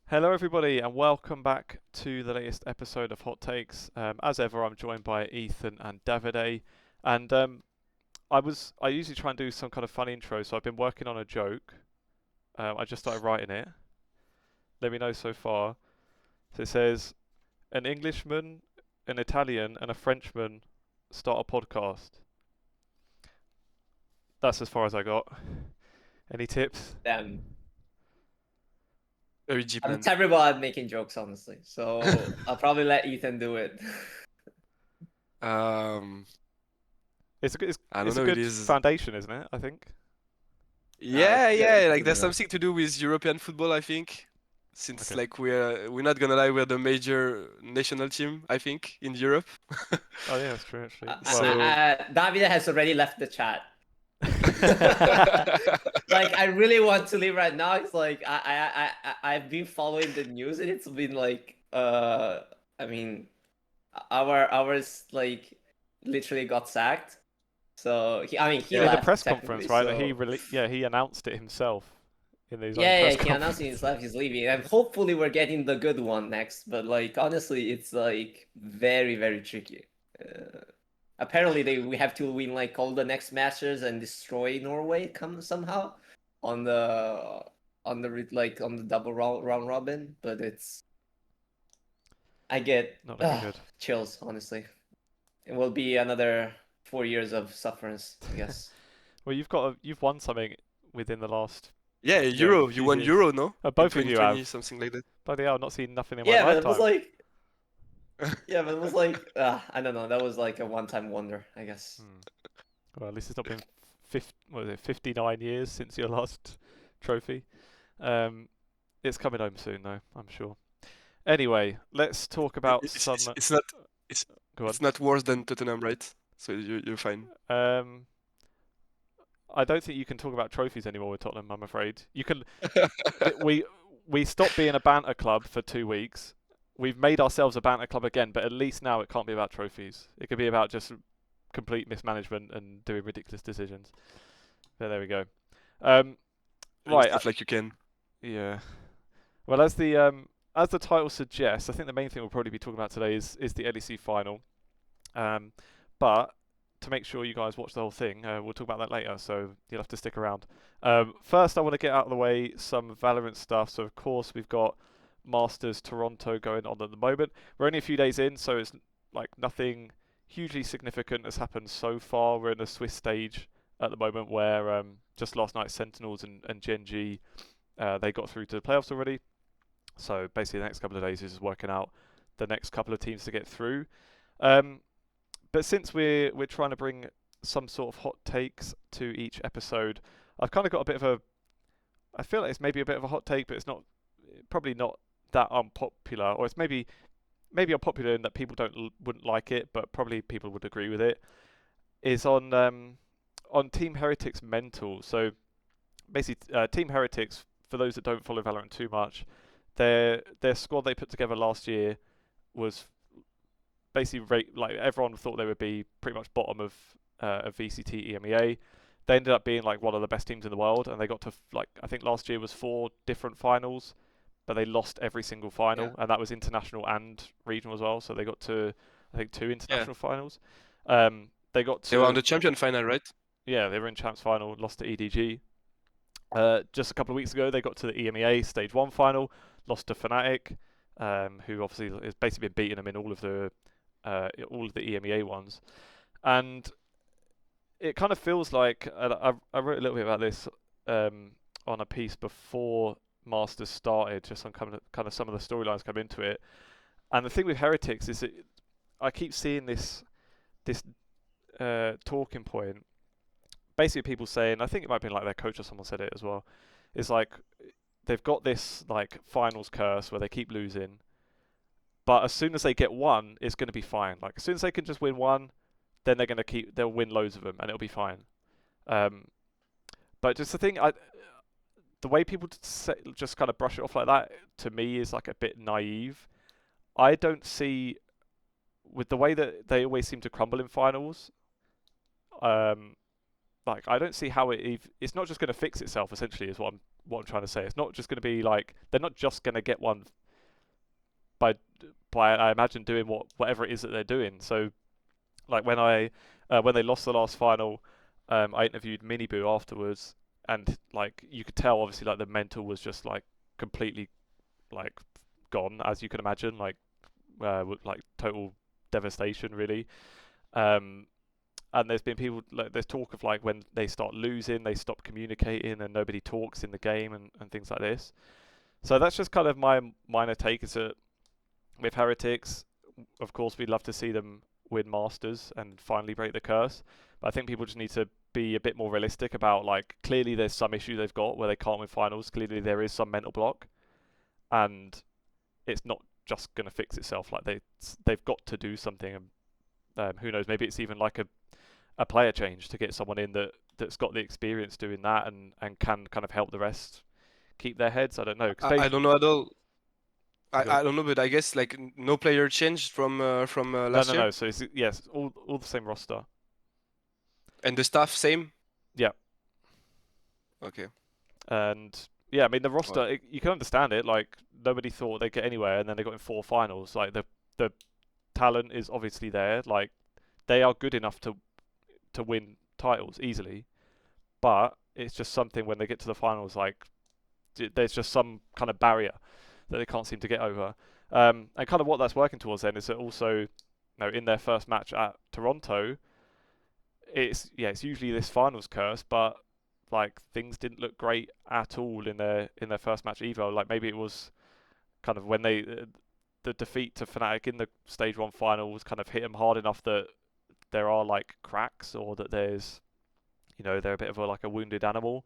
Hello, everybody, and welcome back to the latest episode of Hot Takes. As ever, I'm joined by Ethan and Davide, and I usually try and do some kind of fun intro, so I've been working on a joke. I just started writing it. Let me know so far. So it says, an Englishman, an Italian, and a Frenchman start a podcast. That's as far as I got. Any tips? Damn. Very deep, I'm man. terrible at making jokes, honestly. So I'll probably let Ethan do it. It's a good, it's, I don't it's a know. It good is. foundation, isn't it? I think. Yeah, it's yeah. good. Like there's Yeah. something to do with European football, I think. Since Okay. like we're not gonna lie, we're the major national team, I think, in Europe. Oh yeah, that's true actually. So- Davide has already left the chat. Like I really want to leave right now. It's like I've been following the news and it's been like I mean ours like literally got sacked. So he Yeah, in left the press technically, conference, right? so... He announced it himself in his own Yeah, press he announced conference. he's left, he's leaving, and hopefully we're getting the good one next. But like honestly, it's like very, very tricky. Apparently, we have to win like all the next matches and destroy Norway come somehow on the on the double round robin. But I get Not looking good. chills, honestly. It will be another 4 years of sufferance, I guess. Well, you've won something within the last yeah, Euro. You few won years. Euro, no? In Both of you 2020, have. something like that. Bloody hell, I've not seen nothing in my Yeah, but it was lifetime. like yeah, but it was like I don't know. That was like a one-time wonder, I guess. Well, at least it's not been 59 years since your last trophy. It's coming home soon, though, I'm sure. Anyway, let's talk about It's, some. it's not Go on. it's not worse than Tottenham, right? So you're fine. I don't think you can talk about trophies anymore with Tottenham. I'm afraid you can. We stopped being a banter club for 2 weeks. We've made ourselves a banter club again, but at least now it can't be about trophies. It could be about just complete mismanagement and doing ridiculous decisions. But there we go. Right. Stuff like you can. Yeah. Well, as the title suggests, I think the main thing we'll probably be talking about today is the LEC final. But to make sure you guys watch the whole thing, we'll talk about that later, so you'll have to stick around. First, I want to get out of the way some Valorant stuff. So, of course, we've got Masters Toronto going on at the moment. We're only a few days in, so it's like nothing hugely significant has happened so far. We're in the Swiss stage at the moment where just last night Sentinels and Gen G, they got through to the playoffs already. So basically the next couple of days is just working out the next couple of teams to get through. But since we're trying to bring some sort of hot takes to each episode, I've kind of got a bit of a... I feel like it's maybe a bit of a hot take, but it's probably not that unpopular, or it's maybe unpopular in that people wouldn't like it, but probably people would agree with it. Is on Team Heretics mental. So basically, Team Heretics, for those that don't follow Valorant too much, their squad they put together last year was basically like everyone thought they would be pretty much bottom of VCT EMEA. They ended up being like one of the best teams in the world, and they got to like I think last year was 4 different finals, but they lost every single final, and that was international and regional as well. So they got to I think 2 international finals. They got to They were on the champion final, right? Yeah, they were in champs final, lost to EDG. Just a couple of weeks ago, they got to the EMEA Stage 1 final, lost to Fnatic, who obviously has basically been beating them in all of the EMEA ones. And it kind of feels like, and I wrote a little bit about this on a piece before Masters started, just on kind of some of the storylines come into it. And the thing with Heretics is that I keep seeing this talking point. Basically, people saying, I think it might have been like their coach or someone said it as well. It's like they've got this like finals curse where they keep losing, but as soon as they get one, it's going to be fine. Like as soon as they can just win one, then they'll win loads of them and it'll be fine. But just the thing, the way people just kind of brush it off like that to me is like a bit naive. I don't see, with the way that they always seem to crumble in finals, like I don't see how it's not just going to fix itself. Essentially, is what what I'm trying to say. It's not just going to be like they're not just going to get one by I imagine doing whatever it is that they're doing. So like when they lost the last final, I interviewed Miniboo afterwards, and like you could tell obviously like the mental was just like completely like gone, as you can imagine, like total devastation really. And there's been people like there's talk of like when they start losing, they stop communicating and nobody talks in the game and things like this. So that's just kind of my minor take. Is that with Heretics, of course, we'd love to see them win Masters and finally break the curse. But I think people just need to be a bit more realistic about like clearly there's some issue they've got where they can't win finals. Clearly there is some mental block, and it's not just going to fix itself. Like they've got to do something. And who knows? Maybe it's even like a player change to get someone in that's got the experience doing that and can kind of help the rest keep their heads. I don't know. I don't know at all. Go. I don't know, but I guess like no player changed from last year, No. So it's, yes, all the same roster. and the staff same. Yeah. Okay. And yeah, I mean the roster, you can understand it. Like nobody thought they'd get anywhere, and then they got in 4 finals. Like the talent is obviously there. Like they are good enough to win titles easily, but it's just something when they get to the finals, like there's just some kind of barrier that they can't seem to get over. And kind of what that's working towards then is that also, you know, in their first match at Toronto, it's usually this finals curse, but like things didn't look great at all in their first match Evo. Like maybe it was kind of when the defeat to Fnatic in the stage 1 final was kind of hit them hard enough that there are like cracks, or that there's, you know, they're a bit of like a wounded animal.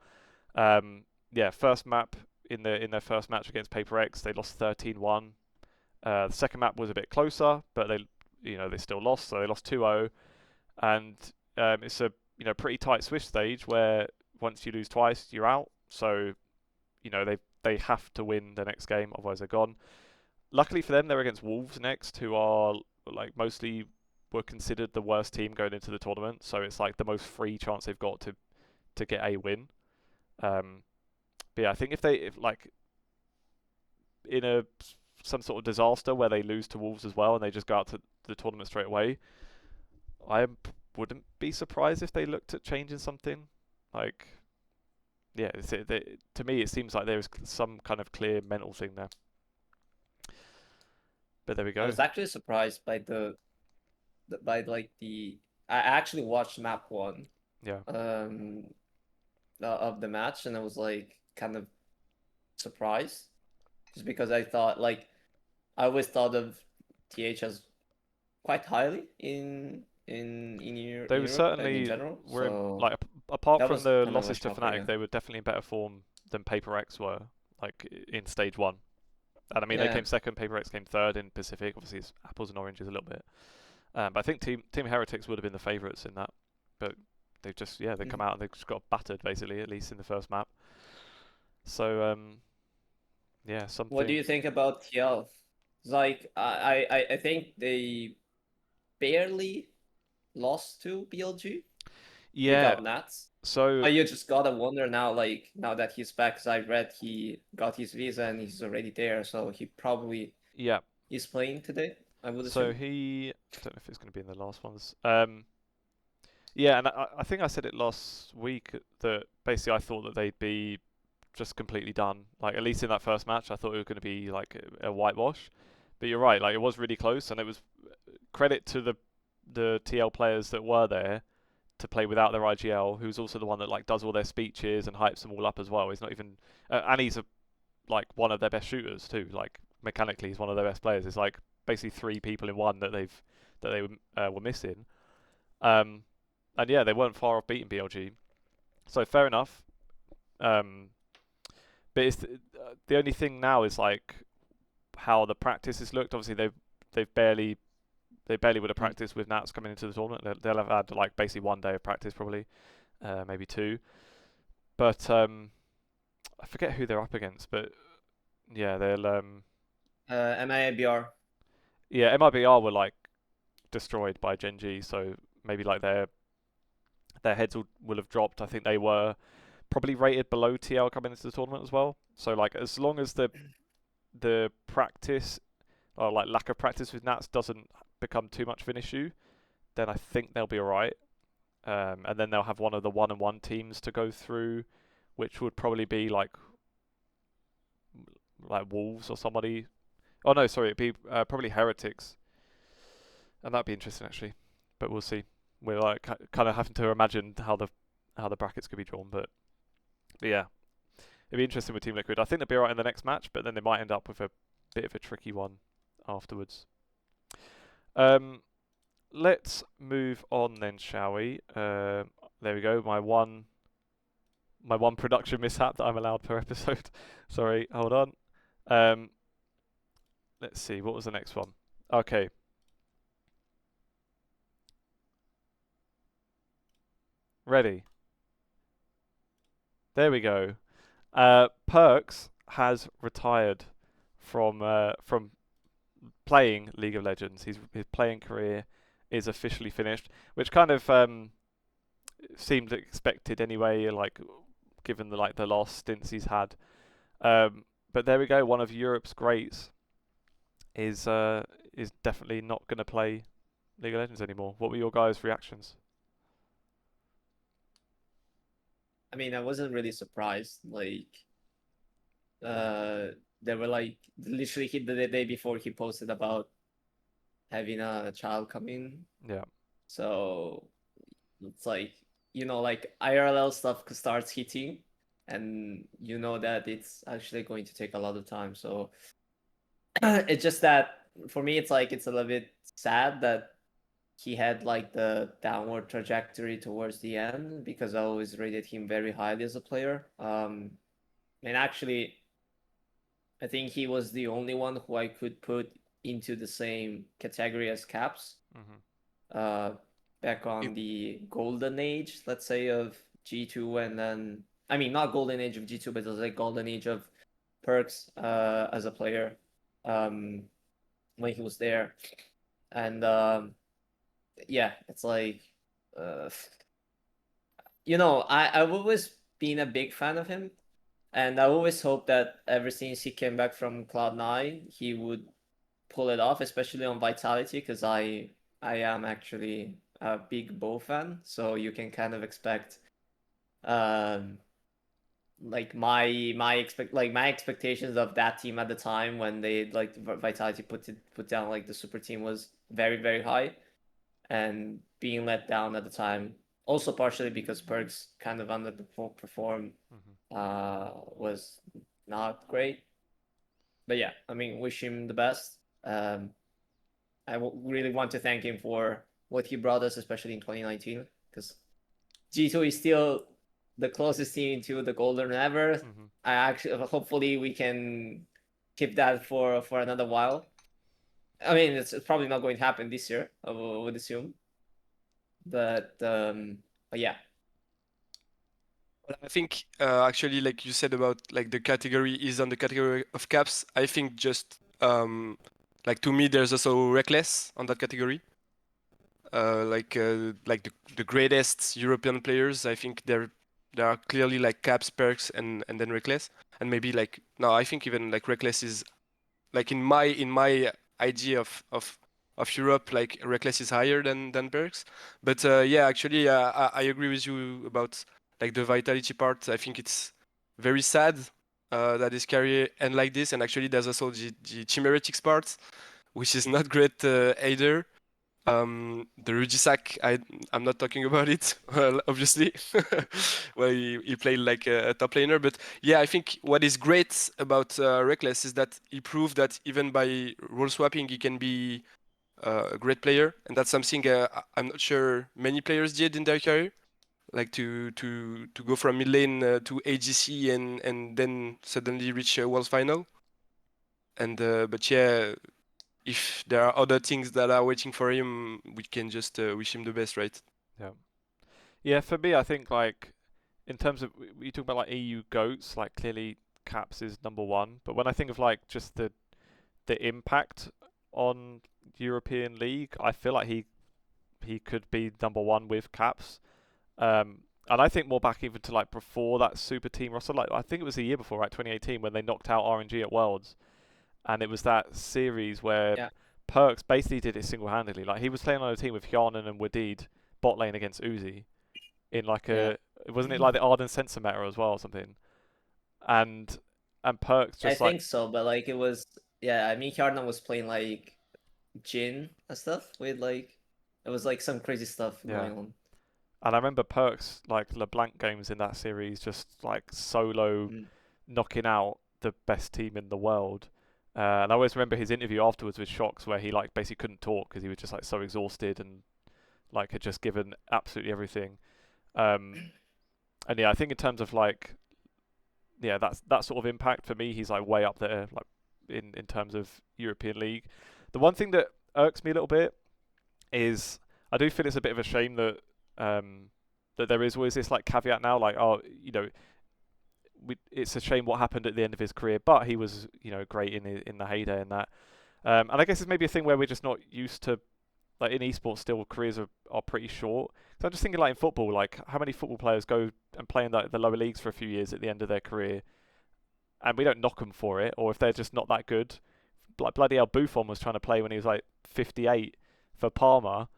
First map in their first match against Perkz, they lost 13-1. The second map was a bit closer, but they still lost, so they lost 2-0. And it's a pretty tight Swift stage where once you lose twice, you're out. So they have to win the next game, otherwise they're gone. Luckily for them, they're against Wolves next, who are like mostly were considered the worst team going into the tournament. So it's like the most free chance they've got to get a win. But yeah, I think if like in some sort of disaster where they lose to Wolves as well and they just go out to the tournament straight away, I wouldn't be surprised if they looked at changing something. Like, yeah, to me it seems like there is some kind of clear mental thing there. But there we go. I was actually surprised by I actually watched map 1 Yeah. Of the match, and I was like kind of surprised, just because I always thought of TH as quite highly in Europe. They were certainly in general. Apart from the kind of losses a to shocker, Fnatic, yeah. they were definitely in better form than Perkz were, like in stage 1. And I mean, they Yeah. came second, Perkz came third in Pacific. Obviously, it's apples and oranges a little bit. But I think Team Heretics would have been the favourites in that. But they just, they come out and they just got battered, basically, at least in the first map. So, something... What do you think about TL? Like, I think they barely lost to BLG. Yeah. Without Nats. So you just gotta wonder now, like, now that he's back, because I read he got his visa and he's already there, so he probably is playing today, I would assume. So I don't know if it's going to be in the last ones. Yeah, and I think I said it last week that basically I thought that they'd be just completely done. Like, at least in that first match, I thought it was going to be like a whitewash. But you're right, like it was really close, and it was credit to the TL players that were there to play without their IGL, who's also the one that like does all their speeches and hypes them all up as well. He's not even, and he's like one of their best shooters too. Like mechanically, he's one of their best players. It's like basically 3 people in one that they were missing. And yeah, they weren't far off beating BLG, so fair enough. But it's the only thing now is like how the practice has looked. Obviously, they barely would have practiced with Nats coming into the tournament. They'll have had like basically 1 day of practice, probably, maybe 2. But I forget who they're up against. But yeah, they'll MIBR. Yeah, MIBR were like destroyed by Gen G, so maybe like their heads will have dropped. I think they were probably rated below TL coming into the tournament as well. So like as long as the practice or like lack of practice with Nats doesn't become too much of an issue, then I think they'll be alright. And then they'll have one of the 1-1 teams to go through, which would probably be like Wolves or somebody. Oh no, sorry, it'd be probably Heretics, and that'd be interesting actually. But we'll see. We're like kind of having to imagine how the brackets could be drawn, but yeah, it'd be interesting with Team Liquid. I think they'll be alright in the next match, but then they might end up with a bit of a tricky one afterwards. Let's move on then, shall we? There we go. My one production mishap that I'm allowed per episode. Sorry, hold on. Let's see. What was the next one? Okay. Ready. There we go. Perkz has retired from playing League of Legends. His playing career is officially finished, which kind of seemed expected anyway, like given the last stints he's had. But there we go. One of Europe's greats is definitely not going to play League of Legends anymore. What were your guys' reactions? I mean, I wasn't really surprised. Like, they were like literally the day before he posted about having a child coming. Yeah. So it's like, like IRL stuff starts hitting, and you know that it's actually going to take a lot of time. So it's just that for me, it's like it's a little bit sad that he had like the downward trajectory towards the end, because I always rated him very highly as a player. And actually, I think he was the only one who I could put into the same category as Caps. Back on the golden age, let's say, of G2, and then I mean not golden age of G2, but it was like golden age of Perkz as a player when he was there. And yeah, it's like I've always been a big fan of him, and I always hoped that ever since he came back from Cloud9, he would pull it off, especially on Vitality, because I am actually a big Bo fan, so you can kind of expect like my expectations of that team at the time when they like Vitality put down like the super team was very, very high, and being let down at the time, also partially because Perkz kind of underperformed, was not great. But yeah, I mean, wish him the best. Really want to thank him for what he brought us, especially in 2019, because G2 is still the closest team to the golden ever. I actually, hopefully we can keep that for another while. I mean, it's probably not going to happen this year, I would assume. But yeah. I think actually, like you said about like the category is on the category of Caps. I think just like to me, there's also Reckless on that category. Like the greatest European players, I think there are clearly like Caps, Perkz, and then Reckless, and maybe like no, I think even like Reckless is like in my idea of Europe, like Reckless is higher than Perkz. But yeah, actually, I agree with you about like the Vitality part. I think it's very sad that his career end like this, and actually there's also the Chimeretics part, which is not great either. The Rujisak, I'm not talking about it, well, obviously. Well, he played like a top laner, but yeah, I think what is great about Reckless is that he proved that even by role swapping, he can be a great player, and that's something I'm not sure many players did in their career, like to go from mid lane to AGC and then suddenly reach a World Final. And but yeah, if there are other things that are waiting for him, we can just wish him the best, right? Yeah. Yeah, for me, I think like in terms of you talk about like EU goats, like clearly Caps is number one. But when I think of like just the impact on European League, I feel like he could be number one with Caps. I And I think more back even to like before that super team roster. Like I think it was the year before, right, 2018, when they knocked out RNG at Worlds, and it was that series where Yeah. Perkz basically did it single-handedly. Like he was playing on a team with Hyanan and Wadid bot lane against Uzi in like Yeah. wasn't it like the Arden sensor meta as well or something? And Perkz I just like think so, but like it was, yeah. I mean, Hjarnan was playing like Jin and stuff with like, it was like some crazy stuff Yeah. going on. And I remember Perkz like LeBlanc games in that series just like solo Mm. knocking out the best team in the world. And I always remember his interview afterwards with Shocks where he like basically couldn't talk because he was just like so exhausted and like had just given absolutely everything. And yeah, I think in terms of like, yeah, that's that sort of impact for me. He's like way up there, like in terms of European League. The one thing that irks me a little bit is I do feel it's a bit of a shame that that there is always this like caveat now, like it's a shame what happened at the end of his career, but he was great in the heyday and that. And I guess it's maybe a thing where we're just not used to, like in esports still careers are pretty short. So I'm just thinking like in football, like how many football players go and play in the lower leagues for a few years at the end of their career, and we don't knock them for it, or if they're just not that good. Like bloody hell, Buffon was trying to play when he was like 58 for Parma,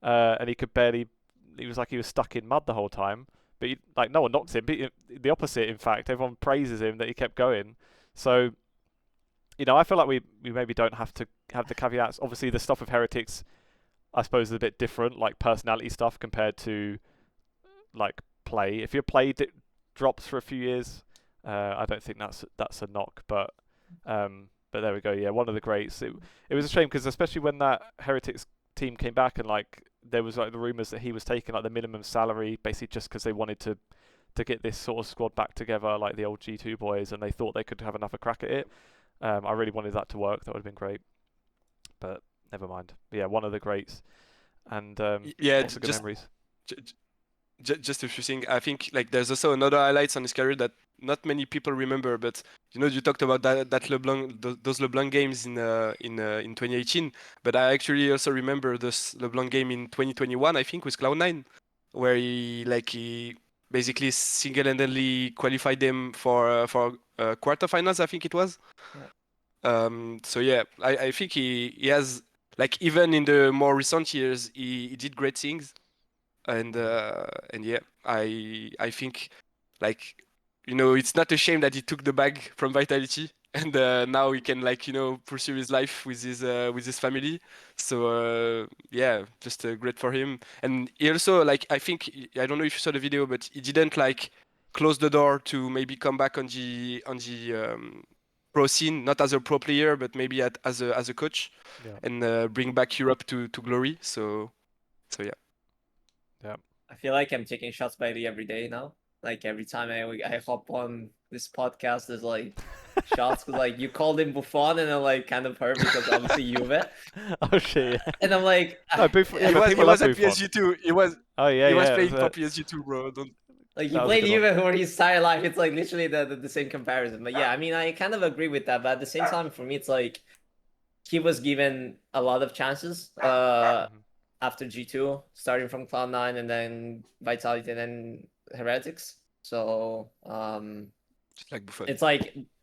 and he could barely. He was like he was stuck in mud the whole time. But like no one knocks him. But the opposite, in fact, everyone praises him that he kept going. So, I feel like we maybe don't have to have the caveats. Obviously, the stuff with Heretics, I suppose, is a bit different, like personality stuff compared to like play. If your play drops for a few years, I don't think that's a knock. But there we go. Yeah, one of the greats. It was a shame because especially when that Heretics team came back and like there was like the rumors that he was taking like the minimum salary basically just because they wanted to get this sort of squad back together like the old G2 boys, and they thought they could have another crack at it. I really wanted that to work. That would have been great, but never mind. But yeah, one of the greats, and Yeah, lots of good memories. Just a few things. I think like there's also another highlights on his career that not many people remember, but you talked about that LeBlanc, those LeBlanc games in 2018, but I actually also remember this LeBlanc game in 2021, I think, with Cloud9, where he basically single-handedly qualified them for quarterfinals, I think it was. Yeah. So yeah, I think he has like even in the more recent years he did great things. And yeah, I think like it's not a shame that he took the bag from Vitality and now he can like pursue his life with his family. So yeah, just great for him. And he also like I think I don't know if you saw the video, but he didn't like close the door to maybe come back on the pro scene, not as a pro player, but maybe as a coach, and bring back Europe to glory. So yeah. Yeah. I feel like I'm taking shots by Lee every day now. Like every time I hop on this podcast, there's like shots because like you called him Buffon, and I'm like kind of hurt because obviously Juve. Oh shit! Yeah. And I'm like, No, Buffon, yeah, He but was people love at Buffon. PSG too. He was Oh yeah, he was yeah. playing for PSG too, bro. Don't. like he That was a played good one. Juve for his entire life. It's like literally the same comparison. But yeah, I mean, I kind of agree with that. But at the same time, for me, it's like he was given a lot of chances. After G2, starting from Cloud9 and then Vitality and then Heretics. So Just like Buffon.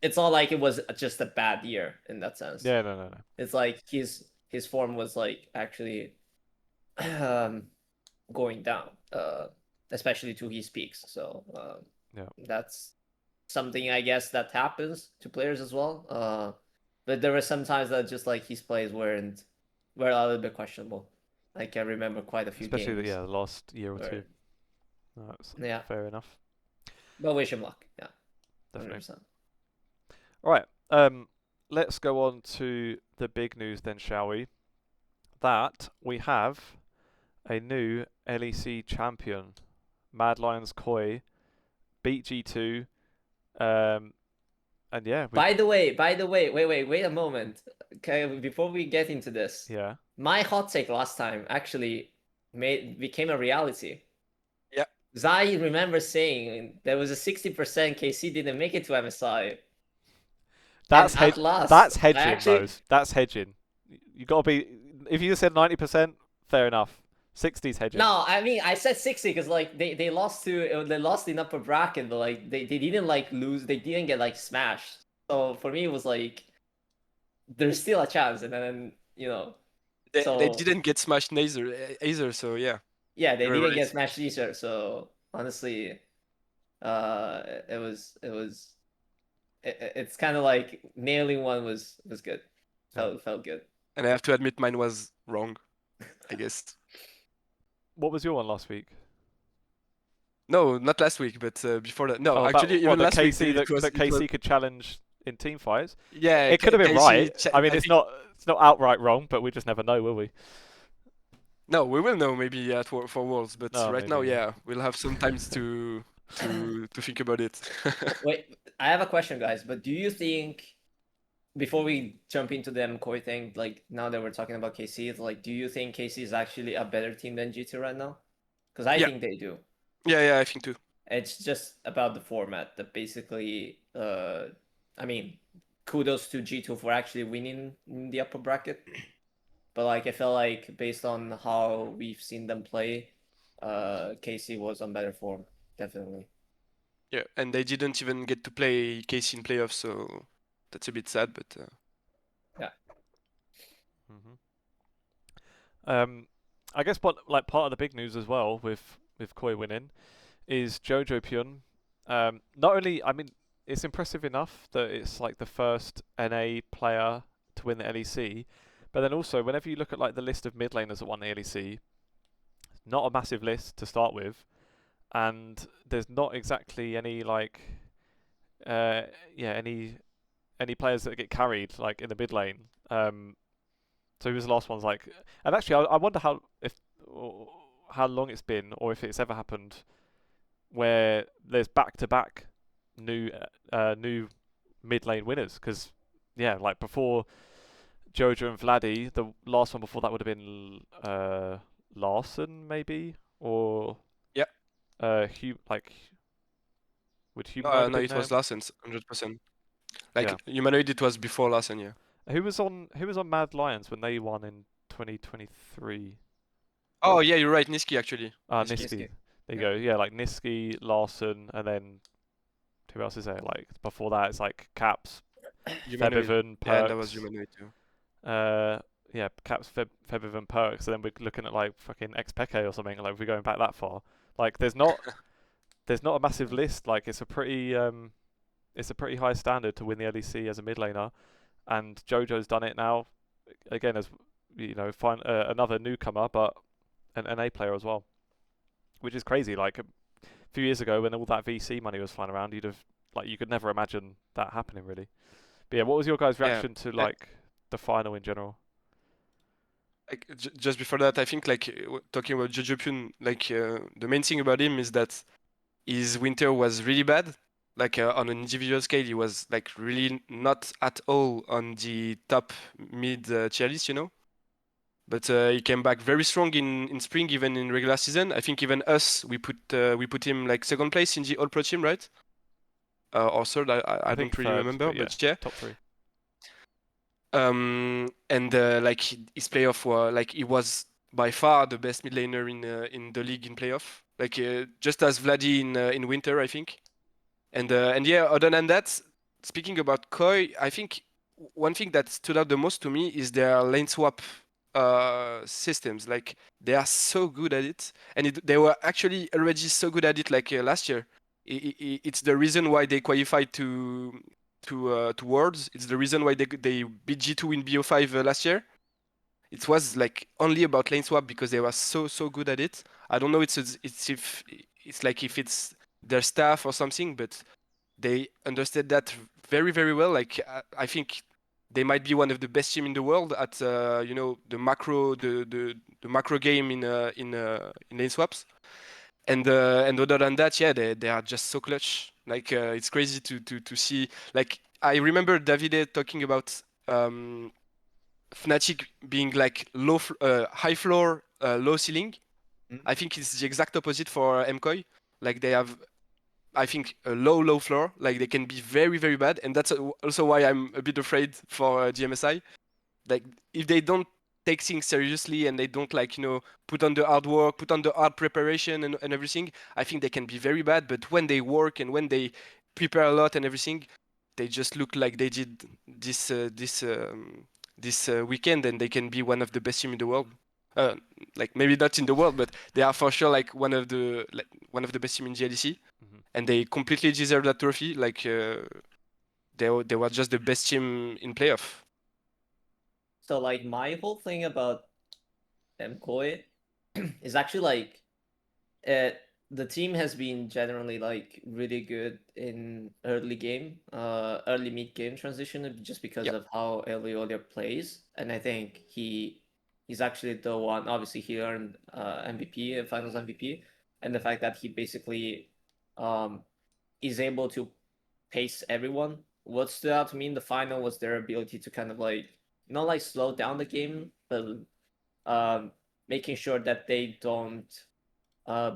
it's not like it was just a bad year in that sense. Yeah, no. It's like his form was like actually going down, especially to his peaks. So Yeah. that's something I guess that happens to players as well. But there were some times that just like his plays were a little bit questionable. I can remember quite a few Especially games. the last year or two. Where- No, that's Yeah. fair enough. But wish him luck. Yeah, Definitely. 100%. All right. Let's go on to the big news then, shall we? That we have a new LEC champion. Mad Lions Koi beat G2. And yeah. By the way, wait a moment. Okay, before we get into this, Yeah. my hot take last time actually became a reality. Yeah. Because I remember saying there was a 60% KC didn't make it to MSI. That's And at last, That's I hedging, actually- Rose. That's hedging. You got to be. If you said 90%, fair enough. 60's hedging. No, I mean I said 60 because like they lost in upper bracket, but like they didn't like lose. They didn't get like smashed. So for me, it was like there's still a chance, and then They so didn't get smashed either, so yeah. yeah, they You're didn't right. get smashed either. So honestly, it's kind of like nailing one was good. Felt good. And I have to admit mine was wrong, I guess. What was your one last week? No, not last week, but before that. No, Oh, actually, about, what, even that last week KC it was that KC could challenge in team fights. yeah. It could have been KC right. I mean, I it's think- not outright wrong, but we just never know, will we? No, we will know maybe for Worlds, but Oh, right now, maybe, yeah. yeah, we'll have some time to think about it. Wait, I have a question, guys. But do you think, before we jump into the MKOI thing, like now that we're talking about KC, it's like, do you think KC is actually a better team than G2 right now? Because I Yeah. think they do. Yeah, I think too. It's just about the format that basically, I mean, kudos to G2 for actually winning in the upper bracket. But like, I feel like based on how we've seen them play, KC was on better form, definitely. Yeah, and they didn't even get to play KC in playoffs, so that's a bit sad, but I guess part of the big news as well with Koi winning is Jojopyun. Not only, I mean, it's impressive enough that it's like the first NA player to win the LEC, but then also whenever you look at like the list of mid laners that won the LEC, not a massive list to start with, and there's not exactly any like any players that get carried like in the mid lane. So he was the last one's like, and actually I wonder how long it's been, or if it's ever happened where there's back-to-back new mid lane winners. Because yeah, like before Jojo and Vladdy, the last one before that would have been Larson maybe, or yeah. Would Humanoid have No, been it was there? Larsen, 100%. Like Yeah. Humanoid, it was before Larsen, yeah. Who was on Mad Lions when they won in 2023? Oh yeah, you're right, Niski actually. Niski. Niski. There you go. Yeah, like Niski, Larson, and then who else is there? Like before that, it's like Caps, Humanoid. Febiven, Perkz. Yeah, that was Humanoid too. Yeah, Caps, Febiven, Perkz. So then we're looking at like fucking Xpeke or something. Like if we're going back that far, like there's not a massive list. Like it's a pretty high standard to win the LEC as a mid laner, and Jojo's done it now. Again, as you know, another newcomer, but an NA player as well, which is crazy. Like a few years ago, when all that VC money was flying around, you could never imagine that happening, really. But yeah, what was your guys' reaction to like the final in general? Like just before that, I think like talking about Jojopyun, like the main thing about him is that his winter was really bad. Like on an individual scale, he was like really not at all on the top mid tier list, you know. But he came back very strong in spring, even in regular season. I think even us, we put him like second place in the All Pro team, right? Or third, I don't really remember, but yeah. Top 3. And like his playoff were like he was by far the best mid laner in the league in playoff. Like just as Vladdy in winter, I think. And yeah, other than that, speaking about Koi, I think one thing that stood out the most to me is their lane swap systems. Like they are so good at it, and they were actually already so good at it like last year. It's the reason why they qualified to Worlds. It's the reason why they beat G2 in BO5 last year. It was like only about lane swap because they were so good at it. I don't know if it's their staff or something, but they understood that very well. Like I think they might be one of the best team in the world at the macro game in lane swaps. And other than that, yeah, they are just so clutch. Like it's crazy to see. Like I remember Davide talking about Fnatic being like high floor, low ceiling. Mm-hmm. I think it's the exact opposite for MKOI. Like they have, I think, a low floor. Like they can be very bad, and that's also why I'm a bit afraid for GMSI. Like if they don't take things seriously and they don't like, you know, put on the hard work, put on the hard preparation and everything, I think they can be very bad. But when they work and when they prepare a lot and everything, they just look like they did this weekend, and they can be one of the best team in the world. Like maybe not in the world, but they are for sure like one of the best team in the LEC, and they completely deserve that trophy. Like they were just the best team in playoff. So like my whole thing about MKOI is actually like the team has been generally like really good in early game, early mid game transition just because Yep. of how Eliolia plays, and I think he's actually the one. Obviously, he earned MVP, Finals MVP, and the fact that he basically is able to pace everyone. What stood out to me in the final was their ability to kind of like not like slow down the game, but making sure that they don't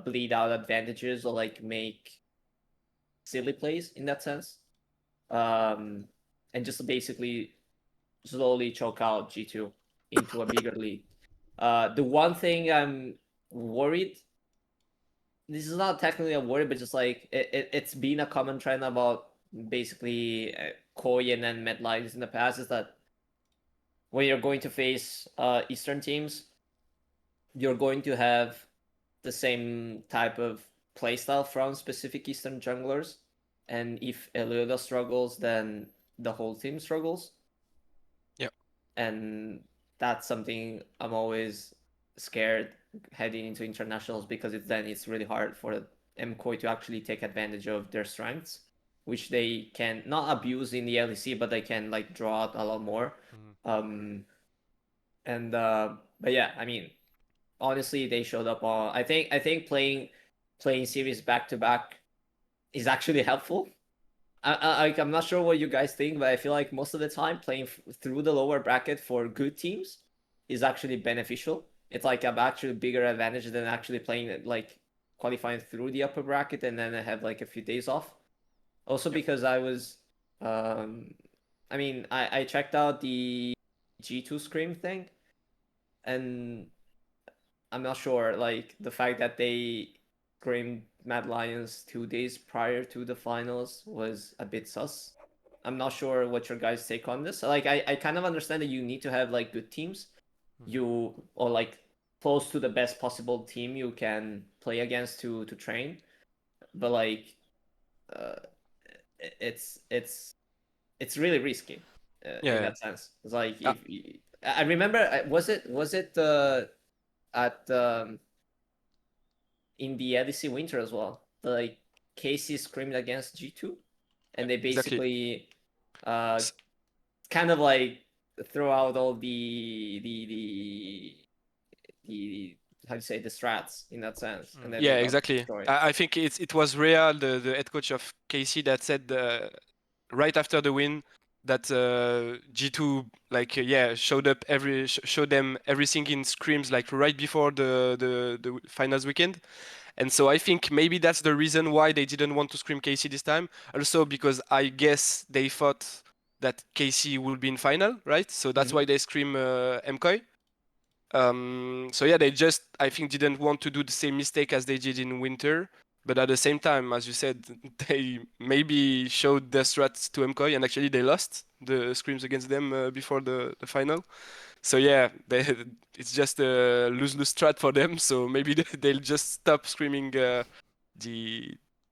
bleed out advantages or like make silly plays in that sense. And just basically slowly choke out G2 into a bigger lead. The one thing I'm worried, this is not technically a worry, but just like it's been a common trend about basically Koi and then Medlines in the past, is that when you're going to face Eastern teams, you're going to have the same type of playstyle from specific Eastern junglers. And if Elioda struggles, then the whole team struggles. Yeah. And that's something I'm always scared heading into internationals, because it's really hard for MKOI to actually take advantage of their strengths, which they can not abuse in the LEC, but they can like draw out a lot more. But yeah, I mean, honestly, they showed up on. I think playing series back to back is actually helpful. I'm not sure what you guys think, but I feel like most of the time playing through the lower bracket for good teams is actually beneficial. It's like an actually bigger advantage than actually playing like qualifying through the upper bracket and then I have like a few days off. Also because I mean, I checked out the G2 Scream thing, and I'm not sure, like the fact that they screamed Mad Lions 2 days prior to the finals was a bit sus. I'm not sure what your guys' take on this. Like I kind of understand that you need to have like good teams, or like close to the best possible team you can play against to train, but like uh, it's really risky in Yeah. that sense. It's like if I remember, was it at in the LEC winter as well. Like Casey screamed against G2, and they Exactly. basically kind of like throw out all the how do you say, the strats in that sense, and then Yeah, they got exactly. destroyed. I think it was Rea, the head coach of KC, that said right after the win that G2 like showed up showed them everything in scrims like right before the finals weekend. And so I think maybe that's the reason why they didn't want to scrim KC this time. Also because I guess they thought that KC would be in final, right? So that's why they scream MKOI. So yeah, they just, I think, didn't want to do the same mistake as they did in winter. But at the same time, as you said, they maybe showed their strats to MKOI, and actually they lost the scrims against them before the final. So yeah, it's just a lose-lose strat for them. So maybe they'll just stop screaming the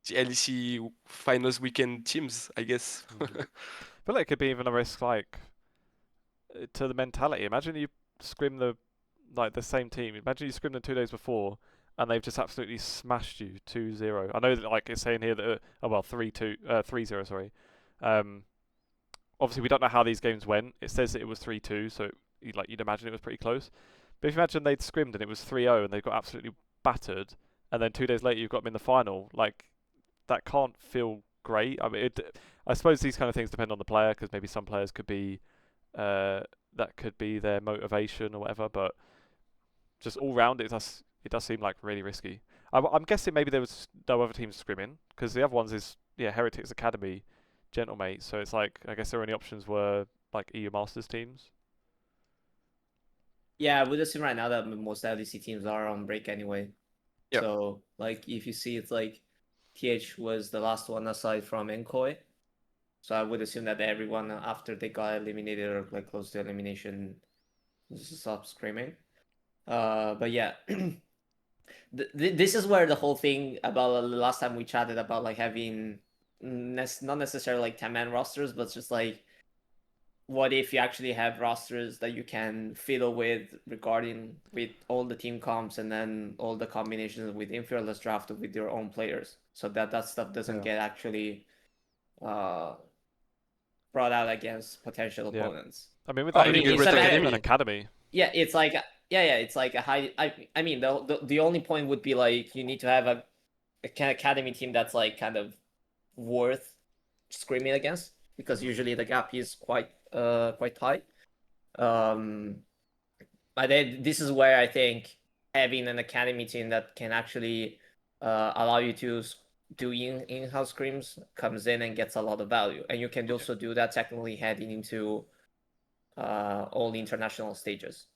LEC finals weekend teams, I guess. I feel like it could be even a risk, like to the mentality. Imagine you scrim the same team. Imagine you scrim them 2 days before, and they've just absolutely smashed you 2-0. I know that like it's saying here that 3-2, 3-0. Sorry. Obviously we don't know how these games went. It says that it was 3-2, so you'd imagine it was pretty close. But if you imagine they'd scrimmed and it was 3-0 and they got absolutely battered, and then 2 days later you've got them in the final, like that can't feel great. I mean, I suppose these kind of things depend on the player, because maybe some players could be that could be their motivation or whatever, but just all round it does seem like really risky. I'm guessing maybe there was no other teams scrimming, because the other ones is Heretics Academy, Gentlemate, so it's like I guess their only options were like EU Masters teams. Yeah, I would assume right now that most LEC teams are on break anyway. Yeah. So like if you see it's like TH was the last one aside from MKOI. So I would assume that everyone after they got eliminated or like close to elimination just stopped screaming. But yeah. This is where the whole thing about the last time we chatted about like having not necessarily like 10-man rosters, but just like what if you actually have rosters that you can fiddle with regarding with all the team comps and then all the combinations with fearless draft with your own players, so that stuff doesn't Yeah. get actually uh brought out against potential Yeah. opponents. I mean, with that, Having even a it's great a matter, academy. an academy. yeah, it's like it's like a high. I mean, the only point would be like you need to have a academy team that's like kind of worth screaming against, because usually the gap is quite tight. Um, but this is where I think having an academy team that can actually allow you to do in-house screams comes in and gets a lot of value, and you can also do that technically heading into all the international stages.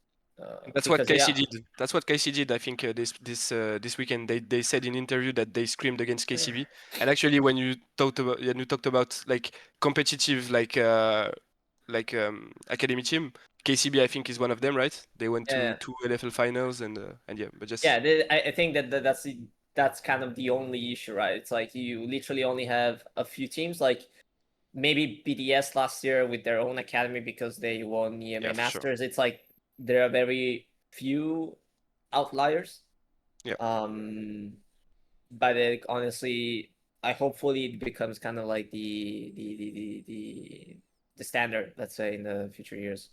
That's what Because yeah, KC did. That's what KC did. I think this weekend they said in interview that they screamed against KCB. And actually, when you talked about like competitive academy team, KCB I think is one of them, right? They went to yeah, two LFL finals and yeah, but just yeah. I think that's kind of the only issue, right? It's like you literally only have a few teams, like maybe BDS last year with their own academy because they won EMA yeah, for sure. Masters. It's like there are very few outliers. Yeah. But honestly, I hopefully it becomes kind of like the standard, let's say, in the future years.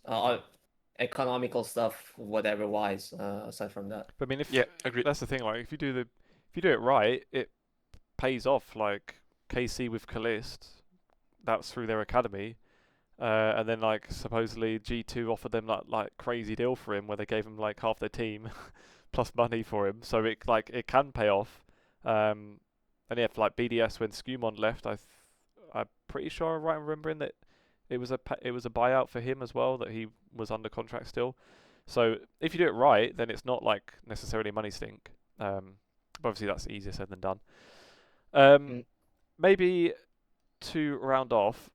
Economical stuff, whatever wise. Aside from that, But I mean, if Yeah, agreed. that's the thing, like if you do it right, it pays off. Like KC with Kalist, that's through their academy. And then like supposedly G2 offered them like crazy deal for him where they gave him like half their team plus money for him. So it can pay off. And yeah, for like BDS when Skumon left, I'm pretty sure I'm right in remembering that it was a buyout for him as well, that he was under contract still. So if you do it right, then it's not like necessarily money stink. But obviously that's easier said than done. Mm. Maybe to round off,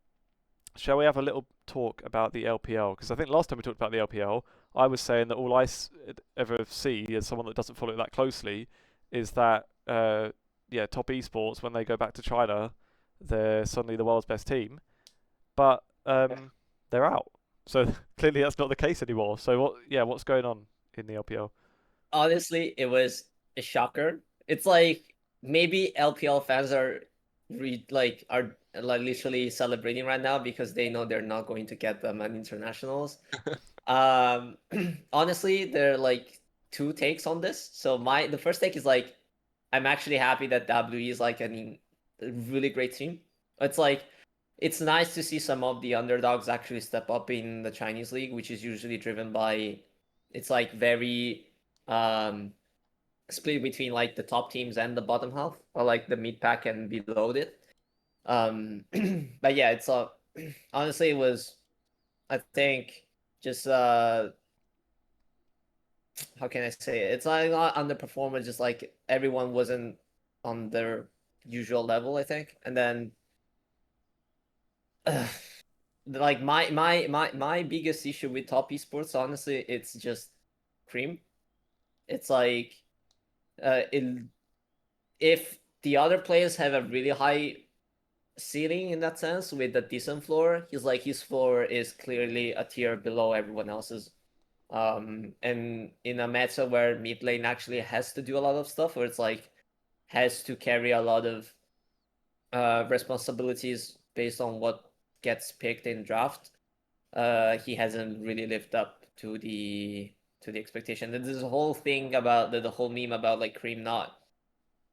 shall we have a little talk about the LPL? Because I think last time we talked about the LPL, I was saying that all I ever see as someone that doesn't follow it that closely is that top esports, when they go back to China, they're suddenly the world's best team, but they're out. So clearly that's not the case anymore. So what's going on in the LPL? honestly, it was a shocker. It's like maybe LPL fans are are like literally celebrating right now because they know they're not going to get them at internationals. Um, honestly, there are like two takes on this. So the first take is like, I'm actually happy that WE is like a really great team. It's like it's nice to see some of the underdogs actually step up in the Chinese league, which is usually driven by it's like very um split between like the top teams and the bottom half, or like the mid pack and below it. But yeah, it's honestly it was, I think, just how can I say it? It's like not underperformance, just like everyone wasn't on their usual level, I think. And then like my biggest issue with top esports, honestly, it's just cream. It's like if the other players have a really high ceiling in that sense with a decent floor, his floor is clearly a tier below everyone else's. And in a meta where mid lane actually has to do a lot of stuff, where it's like has to carry a lot of responsibilities based on what gets picked in draft, he hasn't really lived up to the expectation. There's a whole thing about the whole meme about like Cream not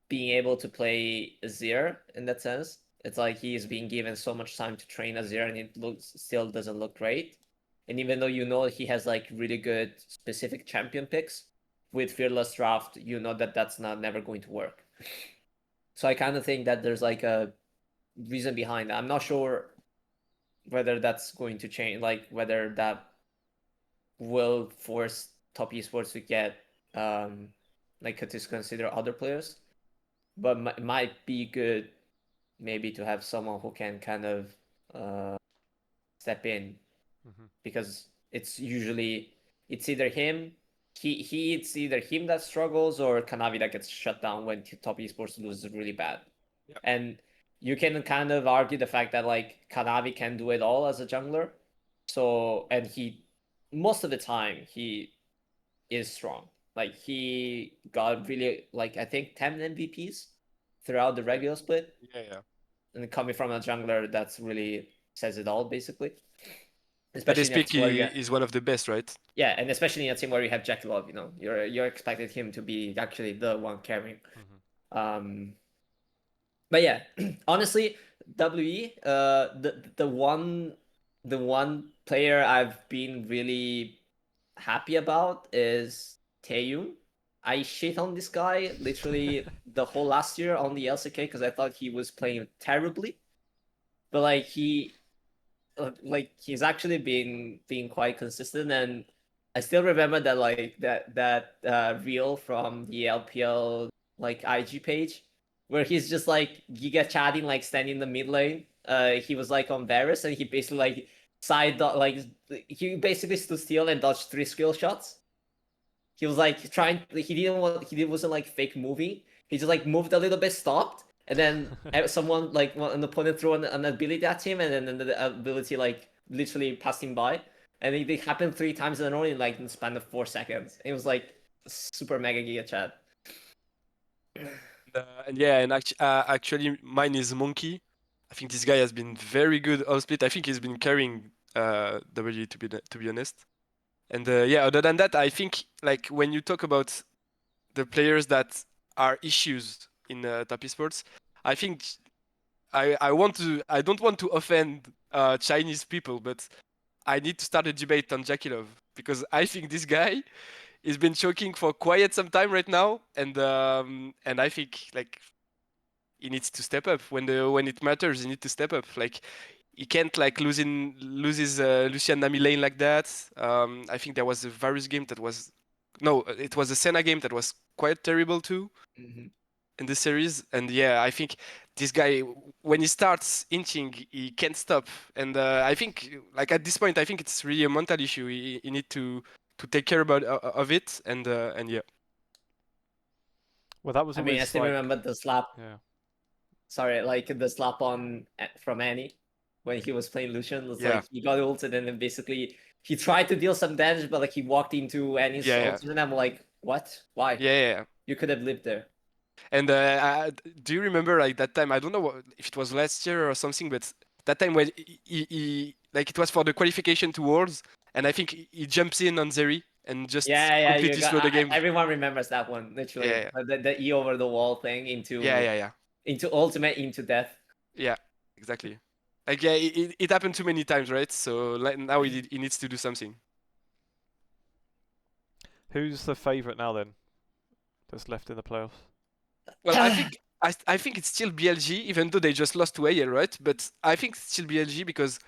being able to play Azir in that sense. It's like he's being given so much time to train Azir and it still doesn't look great. And even though you know he has like really good specific champion picks with fearless draft, you know that that's not never going to work. So I kind of think that there's like a reason behind that. I'm not sure whether that's going to change, like whether that will force top esports to get like to consider other players, but might be good maybe to have someone who can kind of step in, because it's usually it's either him. It's either him that struggles or Kanavi that gets shut down when top esports loses really bad. Yeah. And you can kind of argue the fact that like Kanavi can do it all as a jungler. So, and he most of the time he is strong. Like he got really like I think 10 MVPs throughout the regular split. Yeah. And coming from a jungler, that's really says it all basically. But Especially this pick is one of the best, right? yeah, and especially in a team where you have Jackie Love, you know, you're expected him to be actually the one carrying. But yeah, honestly, WE, the one player I've been really happy about is Taeyun. I shit on this guy literally the whole last year on the LCK because I thought he was playing terribly, but like he's actually been being quite consistent, and I still remember that like that reel from the LPL like IG page where he's just like giga chatting like standing in the mid lane. He was like on Varus and he basically like he basically stood still and dodged 3 skill shots. He was like he wasn't like fake moving. He just like moved a little bit, stopped, and then someone like an opponent threw an ability at him, and then the ability like literally passed him by, and it happened 3 times in a row in like in the span of 4 seconds. It was like super mega giga chat. And yeah, and actually mine is Monkey. I think this guy has been very good off split. I think he's been carrying W to be honest. And yeah, other than that, I think like when you talk about the players that are issues in top esports, I think I don't want to offend Chinese people, but I need to start a debate on Jackie Love because I think this guy has been choking for quite some time right now, and I think like he needs to step up when it matters. He needs to step up. Like he can't like lose his Lucian Nami lane like that. I think there was a Varus game that was it was a Senna game that was quite terrible too in the series. And yeah, I think this guy when he starts inching, he can't stop. And I think like at this point, I think it's really a mental issue. He need to take care of it. And yeah. Well, that was I mean, I always still like remember the slap. yeah. Sorry, like the slap on from Annie when he was playing Lucian. It's Yeah. like he got ulted and then basically he tried to deal some damage, but like he walked into Annie's ult, and I'm like, what? Why? Yeah. You could have lived there. And do you remember like that time? I don't know if it was last year or something, but that time when he like it was for the qualification to Worlds, and I think he jumps in on Zeri and just completely slow the game. Everyone remembers that one, literally. Yeah. The E over the wall thing into into ultimate into death. Yeah, exactly. Like yeah, it happened too many times, right? So like, now he needs to do something. Who's the favourite now then? That's left in the playoffs. Well, I think it's still BLG, even though they just lost to AL, right? But I think it's still BLG because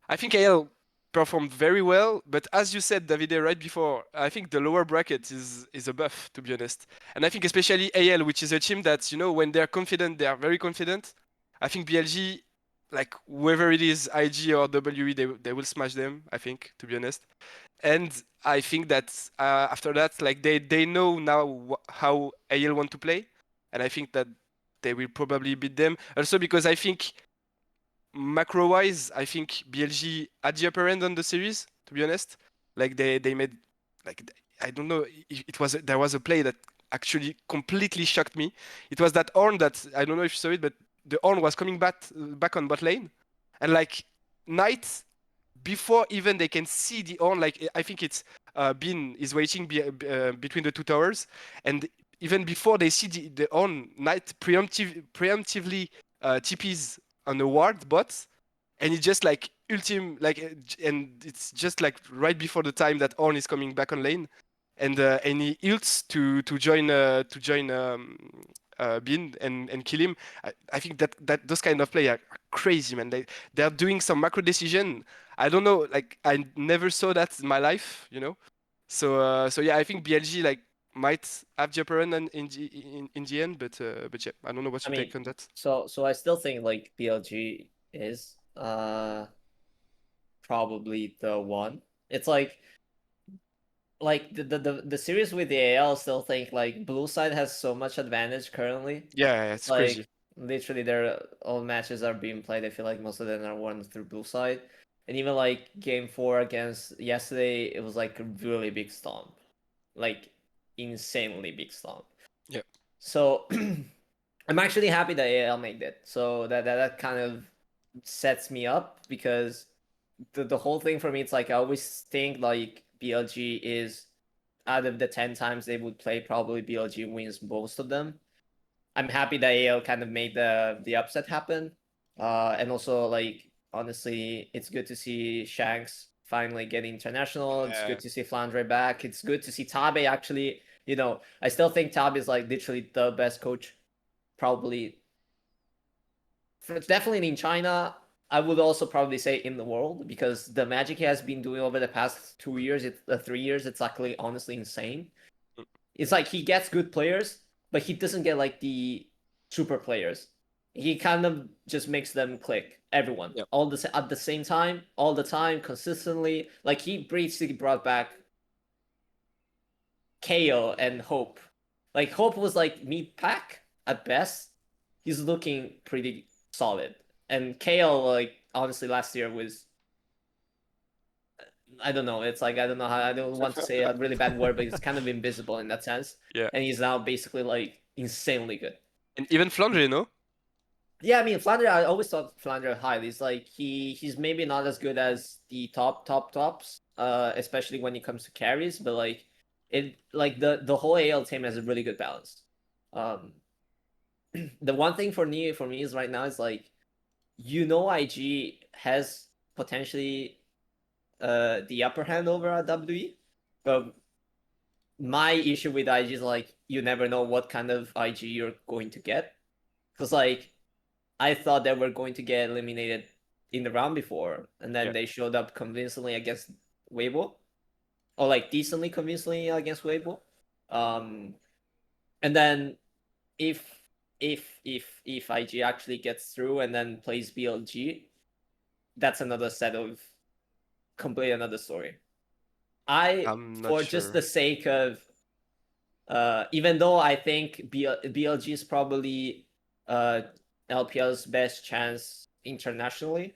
I think AL performed very well. But as you said, Davide, right before, I think the lower bracket is a buff, to be honest. And I think especially AL, which is a team that, you know, when they're confident, they are very confident. I think BLG, like whoever it is, IG or WE, they will smash them, I think, to be honest. And I think that after that, like they know now how AL want to play. And I think that they will probably beat them. Also because I think macro-wise, I think BLG had the upper end on the series, to be honest. Like they made, like, I don't know, there was a play that actually completely shocked me. It was that Ornn that, I don't know if you saw it, but the Ornn was coming back on bot lane. And like Knight, before even they can see the Ornn, like I think it's Bin is waiting between the 2 towers. And even before they see the Ornn, Knight preemptively TPs on a ward bot, and it's just like and it's just like right before the time that Ornn is coming back on lane, and he ults to join Bin and kill him. I think that those kind of play are crazy, man. They're doing some macro decision. I don't know, like I never saw that in my life, you know. So yeah, I think BLG like might have the upper hand in the end, but yeah, I don't know what's I your mean, take on that. so I still think like BLG is probably the one. It's like the series with the AL still think like blue side has so much advantage currently. Yeah, it's Like crazy. literally their all matches are being played. I feel like most of them are won through blue side. And even like game 4 against yesterday, it was like a really big stomp. Like insanely big stomp. Yeah. So I'm actually happy that AL made it. So that kind of sets me up because the whole thing for me, it's like I always think like BLG is out of the 10 times they would play, probably BLG wins most of them. I'm happy that AL kind of made the upset happen. And also like honestly, it's good to see Shanks finally getting international. It's Yeah. good to see Flandre back. It's good to see Tabe actually, I still think Tabe is like literally the best coach, probably definitely in China. I would also probably say in the world because the magic he has been doing over the past 2 years, 3 years, it's actually honestly insane. It's like he gets good players, but he doesn't get like the super players. He kind of just makes them click. Everyone, Yeah. all the at the same time, all the time, consistently. Like he basically brought back KO and Hope. Like Hope was like meat pack at best. He's looking pretty solid, and KO like honestly last year was, I don't know. It's like I don't know how, I don't want to say a really bad word, but it's kind of invisible in that sense. Yeah. And he's now basically like insanely good. And even Flandre, no? Yeah, I mean Flandre. I always thought Flandre highly. He's like he's maybe not as good as the tops, especially when it comes to carries. But like the whole AL team has a really good balance. Um, the one thing for me is right now is like IG has potentially the upper hand over at WWE, but my issue with IG is like you never know what kind of IG you're going to get. Because like I thought they were going to get eliminated in the round before, and then Yeah. they showed up convincingly against Weibo, or like decently convincingly against Weibo. And then if if IG actually gets through and then plays BLG, that's another set of complete another story. I'm not For just the sure. sake of even though I think BLG is probably LPL's best chance internationally,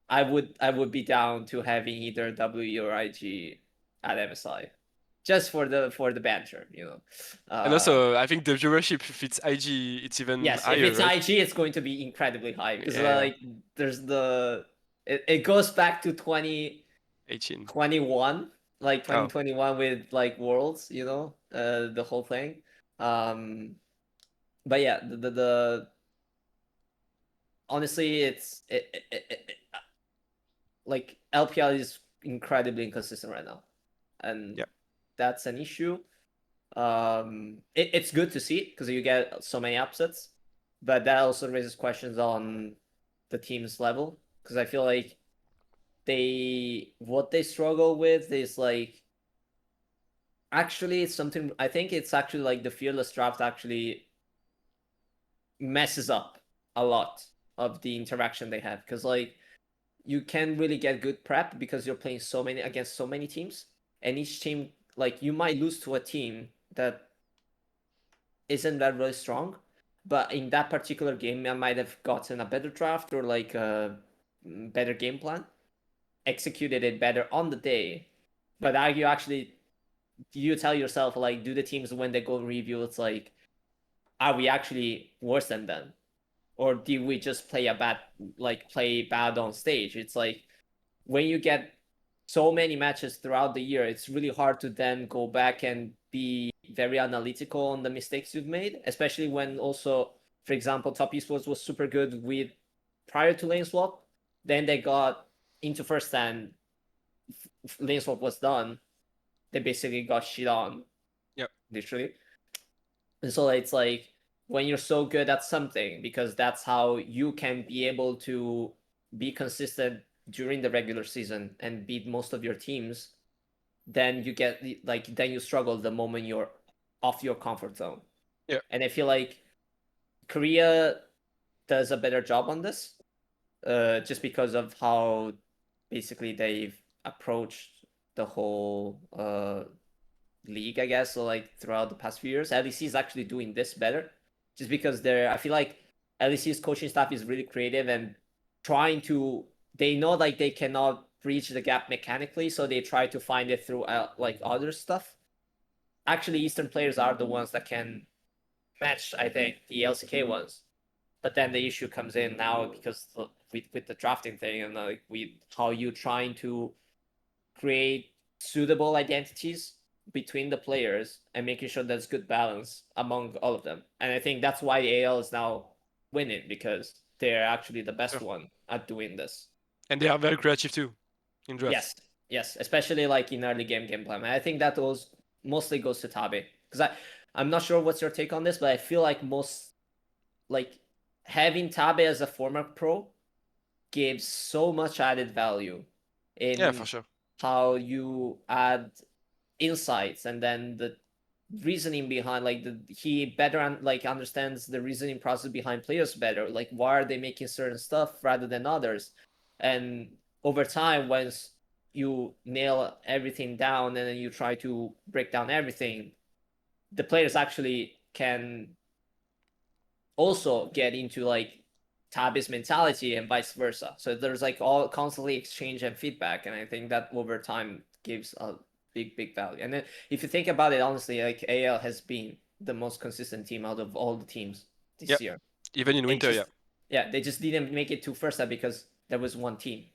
I would be down to having either W or IG at MSI, just for the banter. And Uh, also, I think the viewership, if it's IG, it's even yes, if higher, it's right? IG, it's going to be incredibly high because Yeah, like there's it goes back to 18. 2021, like Oh, 2021 with like Worlds, the whole thing. But yeah, the honestly, like LPL is incredibly inconsistent right now, and yeah. that's an issue. It's good to see because you get so many upsets, but that also raises questions on the team's level because I feel like what they struggle with is like actually it's something. I think it's actually like the fearless draft actually messes up a lot of the interaction they have because like you can really get good prep because you're playing so many against so many teams, and each team, like you might lose to a team that isn't that really strong, but in that particular game I might have gotten a better draft or like a better game plan, executed it better on the day. But are you actually, you tell yourself like, do the teams when they go review, it's like, are we actually worse than them, or did we just play bad on stage? It's like when you get so many matches throughout the year, it's really hard to then go back and be very analytical on the mistakes you've made, especially when also, for example, Top Esports was super good with prior to lane swap. Then they got into first stand, lane swap was done. They basically got shit on, Yeah. literally. And so it's like when you're so good at something, because that's how you can be able to be consistent during the regular season and beat most of your teams, then you get then you struggle the moment you're off your comfort zone. Yeah. And I feel like Korea does a better job on this, just because of how basically they've approached the whole league, I guess. So like throughout the past few years, LEC is actually doing this better, just because I feel like LEC's coaching staff is really creative and trying to. They know like they cannot bridge the gap mechanically, so they try to find it through like other stuff. Actually, Eastern players are the ones that can match, I think, the LCK ones. But then the issue comes in now because with the drafting thing and like how you trying to create suitable identities between the players and making sure there's good balance among all of them. And I think that's why AL is now winning, because they're actually the best one at doing this. And they are very creative too in drafts. Yes, especially like in early game gameplay. And I think that mostly goes to Tabe, because I'm not sure what's your take on this, but I feel like having Tabe as a former pro gives so much added value in For sure. how you add insights, and then the reasoning behind he better understands the reasoning process behind players better, like why are they making certain stuff rather than others. And over time, once you nail everything down and then you try to break down everything, the players actually can also get into like Tabe's mentality and vice versa. So there's like all constantly exchange and feedback, and I think that over time gives a big value. And then if you think about it honestly, like AL has been the most consistent team out of all the teams this year. Even in winter, yeah, they just didn't make it to first step because there was one team.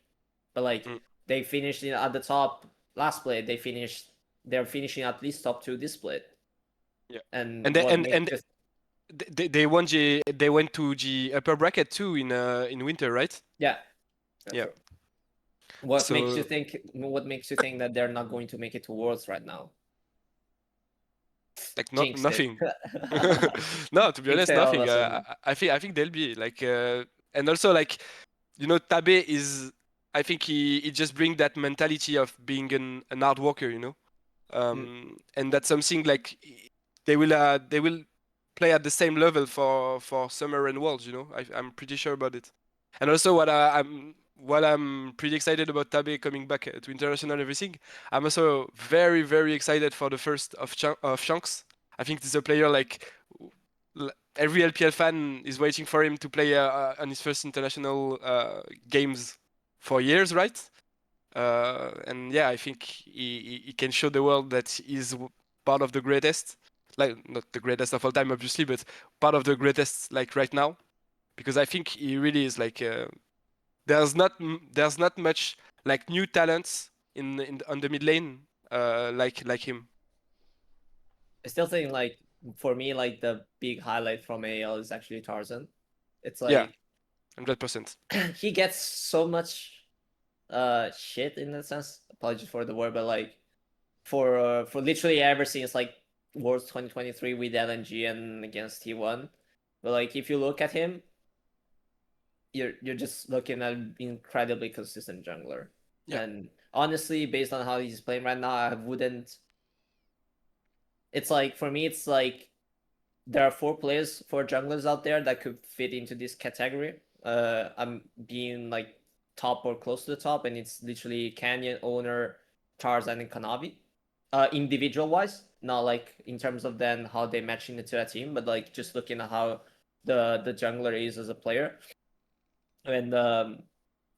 But like they finished at the top last split. They're finishing at least top 2 this split. Yeah. And they went to the upper bracket too in winter, right? Yeah. Yeah. True. What makes you think that they're not going to make it to Worlds right now? Like nothing. No, to be honest, nothing. I think they'll be like, and also like, Tabe is. I think he just brings that mentality of being an hard worker, and that's something like they will play at the same level for summer and Worlds. I'm pretty sure about it. And also what I'm pretty excited about Tabe coming back to international and everything. I'm also very, very excited for the first of Shanks. I think this is a player like every LPL fan is waiting for him to play on his first international games for years, right? And yeah, I think he can show the world that he's part of the greatest, like not the greatest of all time, obviously, but part of the greatest like right now, because I think he really is like. There's not much like new talents on the mid lane like him. I still think like for me like the big highlight from AL is actually Tarzan. It's like Yeah, 100%. He gets so much shit in that sense. Apologies for the word, but like for literally ever since like Worlds 2023 with LNG and against T1. But like if you look at him, you're just looking at an incredibly consistent jungler. Yeah. And honestly, based on how he's playing right now, I wouldn't. It's like for me, it's like there are 4 players, 4 junglers out there that could fit into this category. I'm being like top or close to the top, and it's literally Canyon, Owner, Tarzan, and Kanavi. Individual wise, not like in terms of then how they match into a team, but like just looking at how the jungler is as a player. And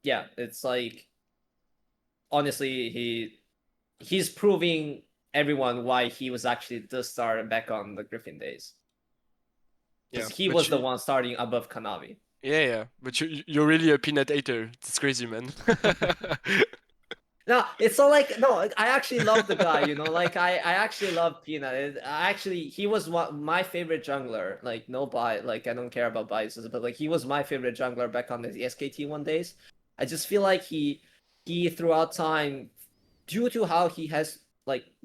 yeah, it's like honestly he's proving everyone why he was actually the star back on the Griffin days. Because he was the one starting above Kanavi. Yeah. But you're really a Peanut hater. It's crazy, man. No, it's so like no. I actually love the guy. Like I actually love Peanut. He was my favorite jungler. Like no bias. Like I don't care about biases, but like he was my favorite jungler back on the SKT1 days. I just feel like he throughout time, due to how he has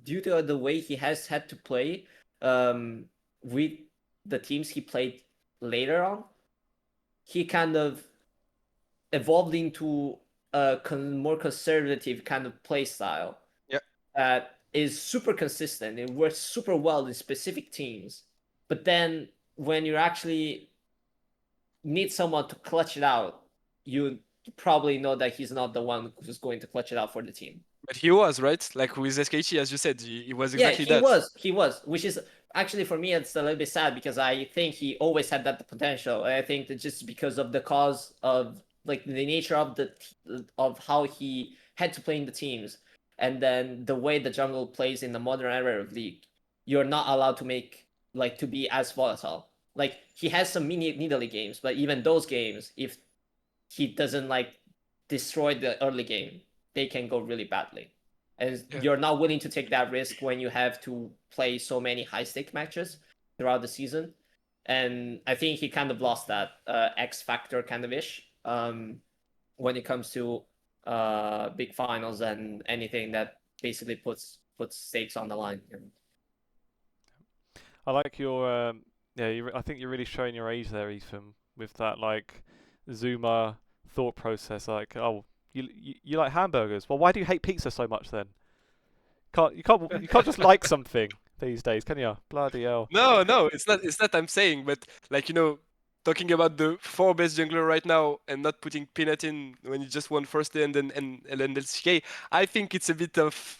due to the way he has had to play, with the teams he played later on, he kind of evolved into a more conservative kind of play style. Yeah. That is super consistent. It works super well in specific teams. But then when you actually need someone to clutch it out, you probably know that he's not the one who's going to clutch it out for the team. But he was, right? Like with SKT, as you said, he was Yeah, exactly that. he was, which is actually for me it's a little bit sad because I think he always had that potential. I think that just because of the cause of like the nature of of how he had to play in the teams, and then the way the jungle plays in the modern era of League, you're not allowed to make like to be as volatile. Like he has some mini Nidalee games, but even those games, if he doesn't like destroy the early game, they can go really badly. And Yeah. you're not willing to take that risk when you have to play so many high stake matches throughout the season. And I think he kind of lost that X factor kind of ish when it comes to big finals and anything that basically puts stakes on the line. I like your yeah. I think you're really showing your age there, Ethan, with that like Zoomer thought process. Like, oh, you like hamburgers? Well, why do you hate pizza so much then? You can't just like something these days, can you? Bloody hell. No, it's not. It's not. I'm saying, but like talking about the 4 best jungler right now and not putting Peanut in when you just won first day and then LCK, I think it's a bit of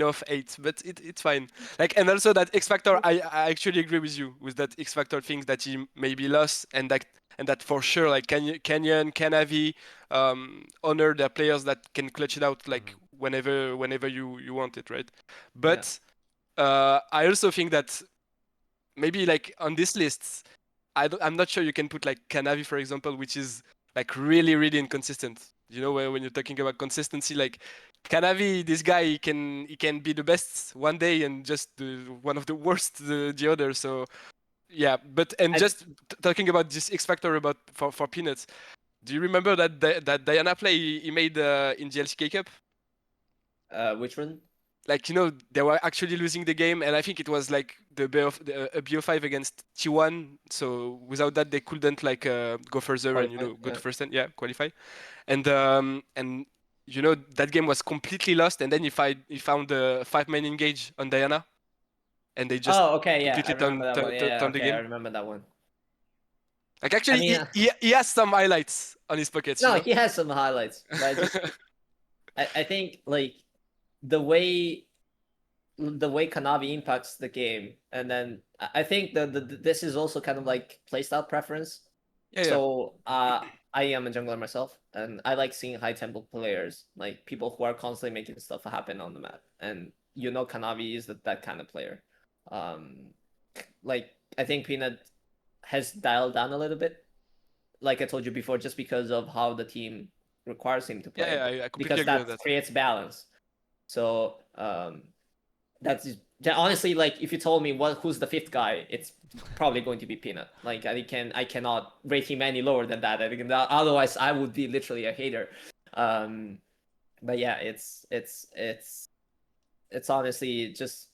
of 8, but it's fine. Like, and also that X Factor, I actually agree with you with that X Factor thing that he maybe lost, and that for sure like Canyon, Canavi, honor their players that can clutch it out like whenever you want it, right? But I also think that maybe like on this list, I'm not sure you can put like Canavi, for example, which is like really, really inconsistent. You know, when you're talking about consistency, like Canavi, this guy, he can be the best one day and just one of the worst the other. So yeah, but just talking about this X Factor about for Peanuts, do you remember that Diana play he made in the LCK Cup? Which one? Like they were actually losing the game, and I think it was like a BO5 against T1. So without that, they couldn't like go further Qualify, and go to first end, qualify. And that game was completely lost. And then he found the 5-man engage on Diana, and they just okay, yeah, I completely remember that one. Yeah, turned the okay, I game. remember that one. Like actually, he has some highlights on his pockets. No, he has some highlights, but I think like the way Kanavi impacts the game, and then I think this is also kind of like playstyle preference. Yeah. So I am a jungler myself, and I like seeing high tempo players, like people who are constantly making stuff happen on the map. And Kanavi is that kind of player. Like I think Peanut has dialed down a little bit, like I told you before, just because of how the team requires him to play. Yeah, I completely because agree that with that. creates balance. So that's honestly, like if you told me who's the 5th guy, it's probably going to be Peanut. Like I cannot rate him any lower than that. I think otherwise I would be literally a hater. But yeah, it's honestly just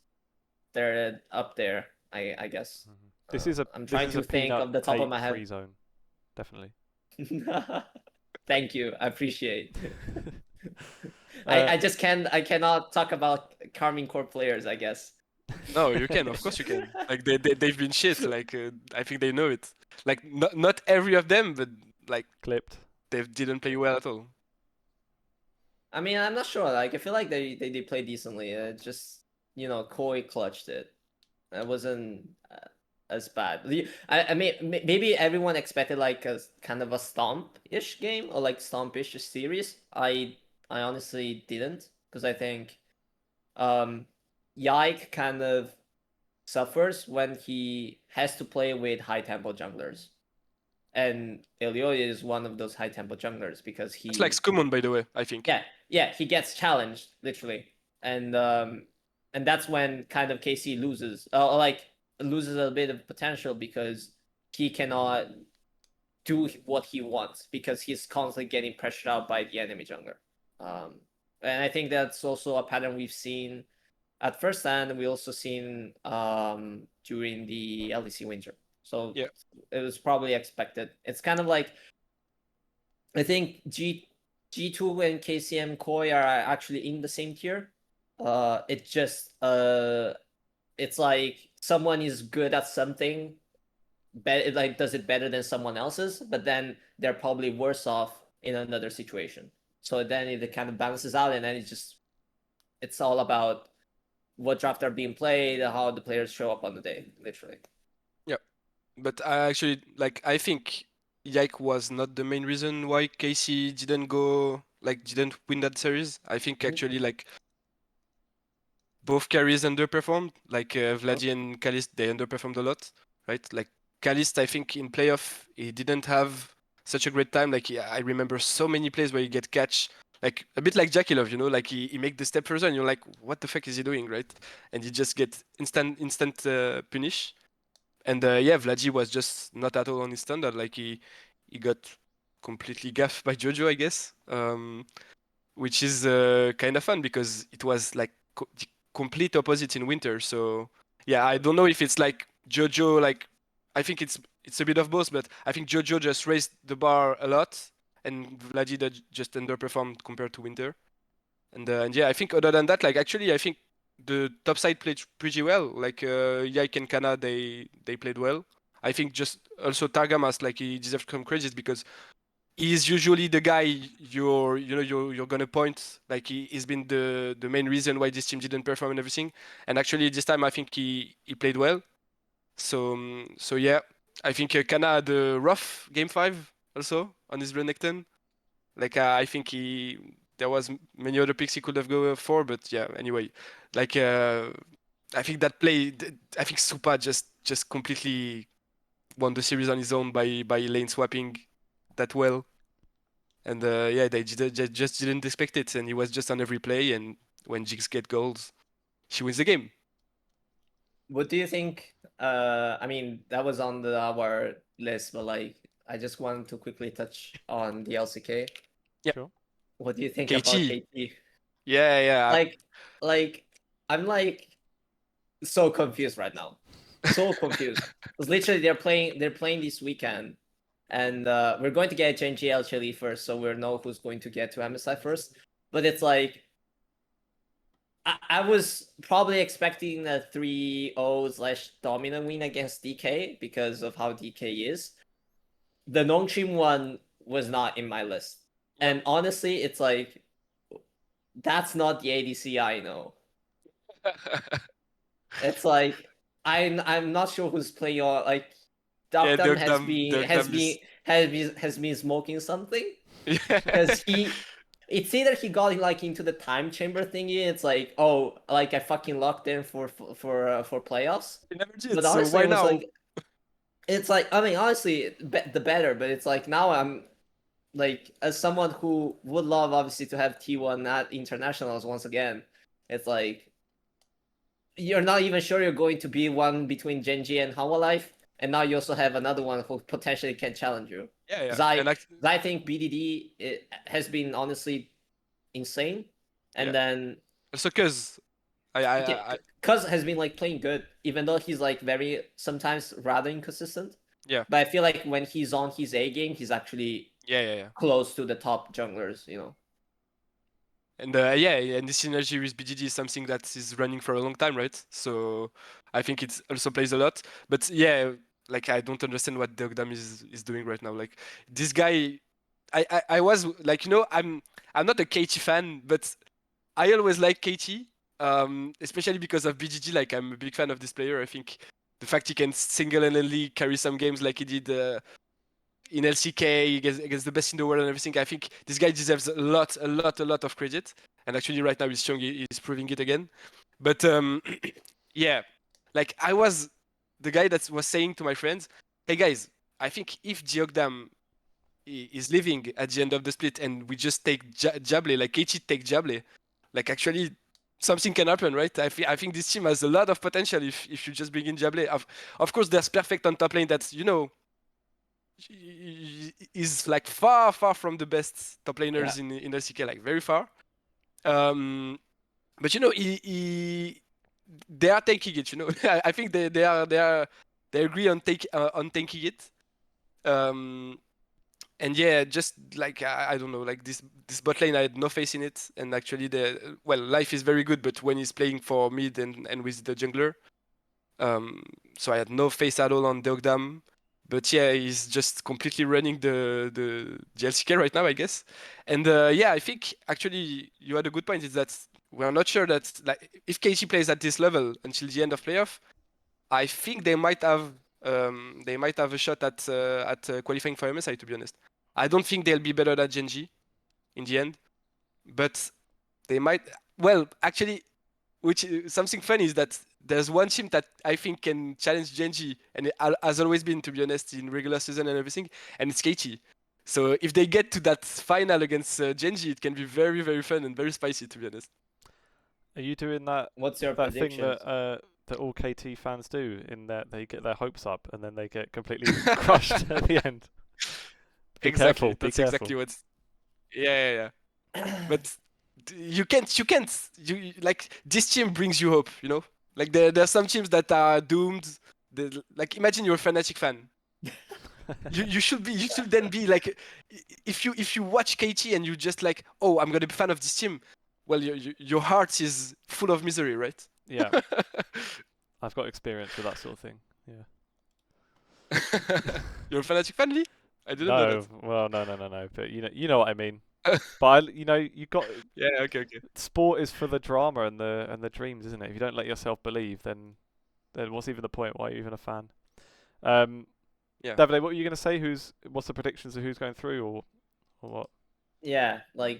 they're up there. I guess. This is a I'm trying to think of the top of my head. Free zone, definitely. Thank you, I appreciate. I just I cannot talk about Carmine Core players, I guess. No, you can. Of course you can. Like they've been shit. Like I think they know it. Like not every of them, but like clipped. They didn't play well at all. I mean, I'm not sure. Like I feel like they played decently. Just Koi clutched it. It wasn't as bad. I mean, maybe everyone expected like a kind of a stomp-ish game or like stomp-ish series. I honestly didn't, because I think Yike kind of suffers when he has to play with high tempo junglers, and Elioy is one of those high tempo junglers because he. It's like Skumon, by the way, I think. Yeah, he gets challenged literally, and that's when kind of KC loses, loses a bit of potential because he cannot do what he wants because he's constantly getting pressured out by the enemy jungler. And I think that's also a pattern we've seen at first hand, and we also seen during the LEC-winning. So yeah, it was probably expected. It's kind of like, I think G2 and KCM Koi are actually in the same tier. It just it's like someone is good at something, like does it better than someone else's, but then they're probably worse off in another situation. So then it kind of balances out, and then it's all about what draft are being played, how the players show up on the day, literally. But I actually I think Yike was not the main reason why Casey didn't win that series. I think Mhm. actually both carries underperformed. Vladi and Kalist, they underperformed a lot, right? Like Kalist, I think in playoff he didn't have such a great time. I remember so many plays where he get catch, like a bit like Jakilov, like he make the step further and you're like, what the fuck is he doing, right? And he just get instant punish. And yeah, Vladi was just not at all on his standard. Like he got completely gaffed by Jojo, I guess. Which is kind of fun because it was like the complete opposite in winter. So yeah, I don't know if it's like Jojo. I think it's a bit of both, but I think Jojo just raised the bar a lot, and Vladi just underperformed compared to winter. And yeah, I think other than that, actually, I think the top side played pretty well. Yike and Kana, they played well. I think just also Targamas, he deserves some credit because he's usually the guy you're gonna point. He's been the main reason why this team didn't perform and everything. And actually this time I think he played well. So yeah, I think Kana had a rough game 5 also on his Renekton. I think there was many other picks he could have go for, but yeah. Anyway, I think that play, I think Supa just completely won the series on his own by lane swapping that well. And yeah, they just didn't expect it, and he was just on every play. And when Jigs get goals, she wins the game. What do you think? I mean, that was on our list, but like, I just wanted to quickly touch on the LCK. Yeah. Sure. What do you think about KT. KT? Yeah. Like, I'm like so confused right now, so confused. Because literally, they're playing this weekend, and we're going to get JNGL Chile first, so we know who's going to get to MSI first. But it's like, I was probably expecting a 3-0/dominant win against DK because of how DK is. The Nongshim one was not in my list. Yep. And honestly, it's like, that's not the ADC I know. It's like, I'm not sure who's playing on, like, Yeah, Dogdom has been smoking something. Yeah. Because it's either he got like into the time chamber thingy. It's like, oh, like I fucking locked in for playoffs. He never did, But so honestly, why it was now? like, it's like, I mean, honestly, the better. But it's like, now I'm like, as someone who would love obviously to have T1 at internationals once again, it's like, you're not even sure you're going to be one between Genji and Hanwha Life, and now you also have another one who potentially can challenge you. Yeah. Because And I think BDD has been honestly insane, and yeah. then Also, cause I Cuz has been like playing good, even though he's like very sometimes rather inconsistent. yeah. But I feel like when he's on his A game, he's actually Yeah. close to the top junglers, you know. And yeah, and the synergy with BGG is something that is running for a long time, right? So I think it also plays a lot. But yeah, I don't understand what Deogdam is doing right now. Like this guy, I was like, I'm not a KT fan, but I always like KT, especially because of BGG. Like I'm a big fan of this player. I think the fact he can single-handedly carry some games like he did in LCK against the best in the world and everything. I think this guy deserves a lot of credit. And actually, right now he's showing, he's proving it again. But yeah, I was the guy that was saying to my friends, "Hey guys, I think if Geogdam is leaving at the end of the split and we just take Jable, like KT take Jable, actually something can happen, right? I think this team has a lot of potential if you just bring in Jable. Of course, there's perfect on top lane that's is far from the best top laners in LCK, very far. But they are taking it. I think they agree on taking it. And yeah, just like I don't know, like this bot lane, I had no faith in it. And actually, Life is very good, but when he's playing for mid and with the jungler, so I had no faith at all on Deogdam. But yeah, he's just completely running the LCK right now, I guess. And yeah, I think actually you had a good point. Is that we're not sure that like if KT plays at this level until the end of playoff, I think they might have a shot at qualifying for MSI. To be honest, I don't think they'll be better than Genji in the end, but they might. Well, actually, something funny is that there's one team that I think can challenge Genji, and it has always been, to be honest, in regular season and everything, and it's KT. So if they get to that final against Genji, it can be very, very fun and very spicy, to be honest. Are you doing that What's your that thing prediction? that all KT fans do in that they get their hopes up and then they get completely crushed at the end? Be Exactly. careful. Be That's careful. exactly what's. Yeah. But you can't. You like this team brings you hope. You know, like there are some teams that are doomed. Like imagine you're a Fnatic fan. You should then be like, if you watch KT and you just like, oh, I'm gonna be fan of this team. Well, your heart is full of misery, right? Yeah, I've got experience with that sort of thing. Yeah. You're a Fnatic fan, Lee? I didn't know No, that. well, no. But you know what I mean. But you got Yeah, okay. sport is for the drama and the dreams, isn't it? If you don't let yourself believe, then what's even the point? Why are you even a fan? Yeah. Davide, what were you going to say? What's the predictions of who's going through, or what? Yeah, like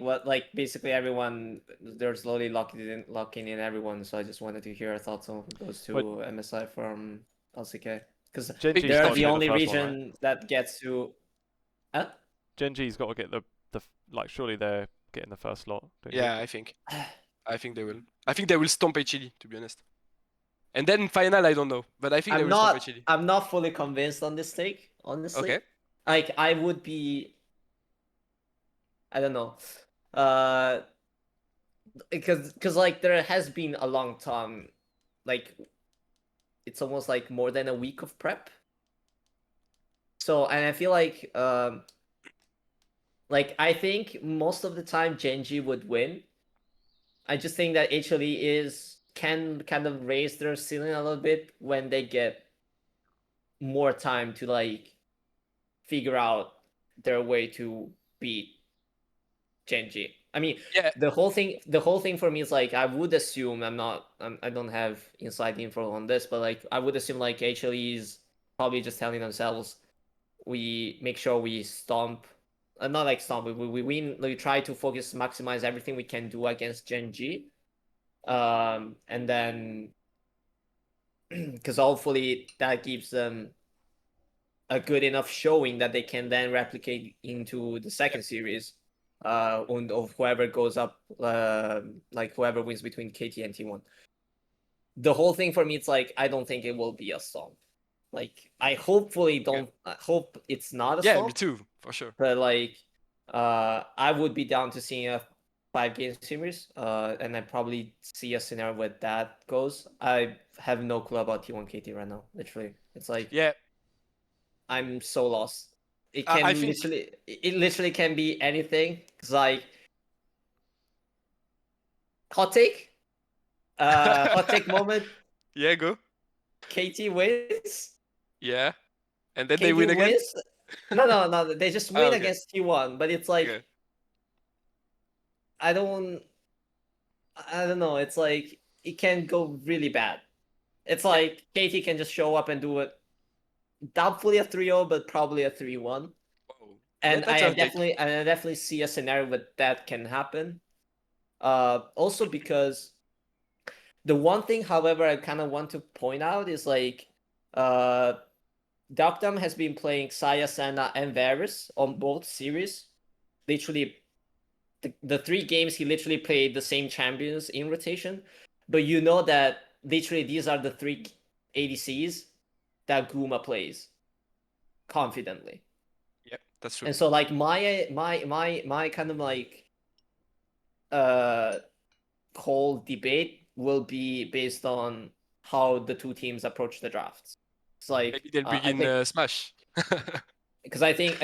basically everyone, they're slowly locking in everyone. So I just wanted to hear your thoughts on those two MSI from LCK, because Genji's they're got to the get only the first region one, right? that gets to. Huh? Genji's got to get the like. Surely they're getting the first slot. Don't you Yeah, I think they will. I think they will stomp HED, to be honest. And then final, I don't know, but I think they will stomp HED. I'm not fully convinced on this take, honestly. Okay. Like I would be. I don't know. Because like there has been a long time, like it's almost like more than a week of prep. So, and I feel like I think most of the time Genji would win. I just think that HLE can kind of raise their ceiling a little bit when they get more time to like figure out their way to beat Genji. I mean, Yeah. the whole thing for me is like I would assume I don't have inside info on this, but like I would assume like HLE is probably just telling themselves we make sure we stomp, not like stomp, we win. We try to maximize everything we can do against Genji, and then because hopefully that gives them a good enough showing that they can then replicate into the second series, of whoever goes up, like whoever wins between KT and T1. The whole thing for me, it's like I don't think it will be a stomp. Like I hopefully don't. I hope it's not a Yeah, stomp. me too, for sure. But like, I would be down to seeing a 5-game series, and I probably see a scenario where that goes. I have no clue about T1 KT right now. Literally, it's like Yeah, I'm so lost. It I can think it literally can be anything. It's like hot take, hot take moment. Yeah, go. KT wins. Yeah, and then they KT win again. wins. No. They just win Okay. against T1, but it's like Okay. I don't know. It's like it can go really bad. It's like KT can just show up and do it. Doubtfully a 3-0, but probably a 3-1. Whoa. And That's a take. I definitely see a scenario where that can happen. Also because the one thing, however, I kind of want to point out is like, Doctam has been playing Saya, Senna, and Varus on both series. Literally, the 3 games he literally played the same champions in rotation. But you know that literally these are the 3 ADCs that Guma plays confidently. Yeah, that's true. And so like my kind of like whole debate will be based on how the two teams approach the drafts. It's like Maybe they'll I begin think Smash. because I think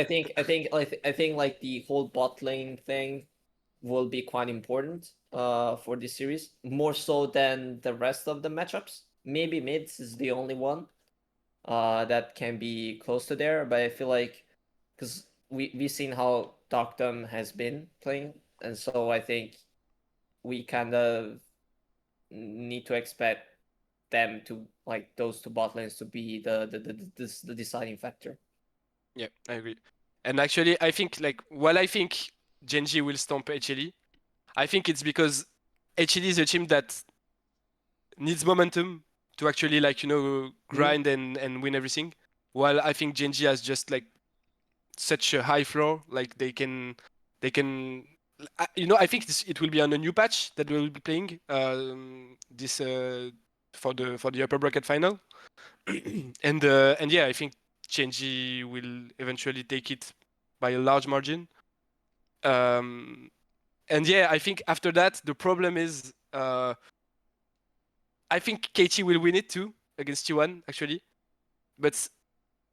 like the whole bot lane thing will be quite important for this series, more so than the rest of the matchups. Maybe mids is the only one that can be close to there, but I feel like because we've seen how Doctum has been playing, and so I think we kind of need to expect them to like those two bot lanes to be the deciding factor. Yeah, I agree. And actually, I think like while I think Genji will stomp HLE, I think it's because HLE is a team that needs momentum to actually like grind and win everything. While I think Genji has just like such a high floor, like they can I think it will be on a new patch that we will be playing this for the upper bracket final. and yeah, I think Genji will eventually take it by a large margin. And yeah, I think after that the problem is I think KT will win it too against T1 actually, but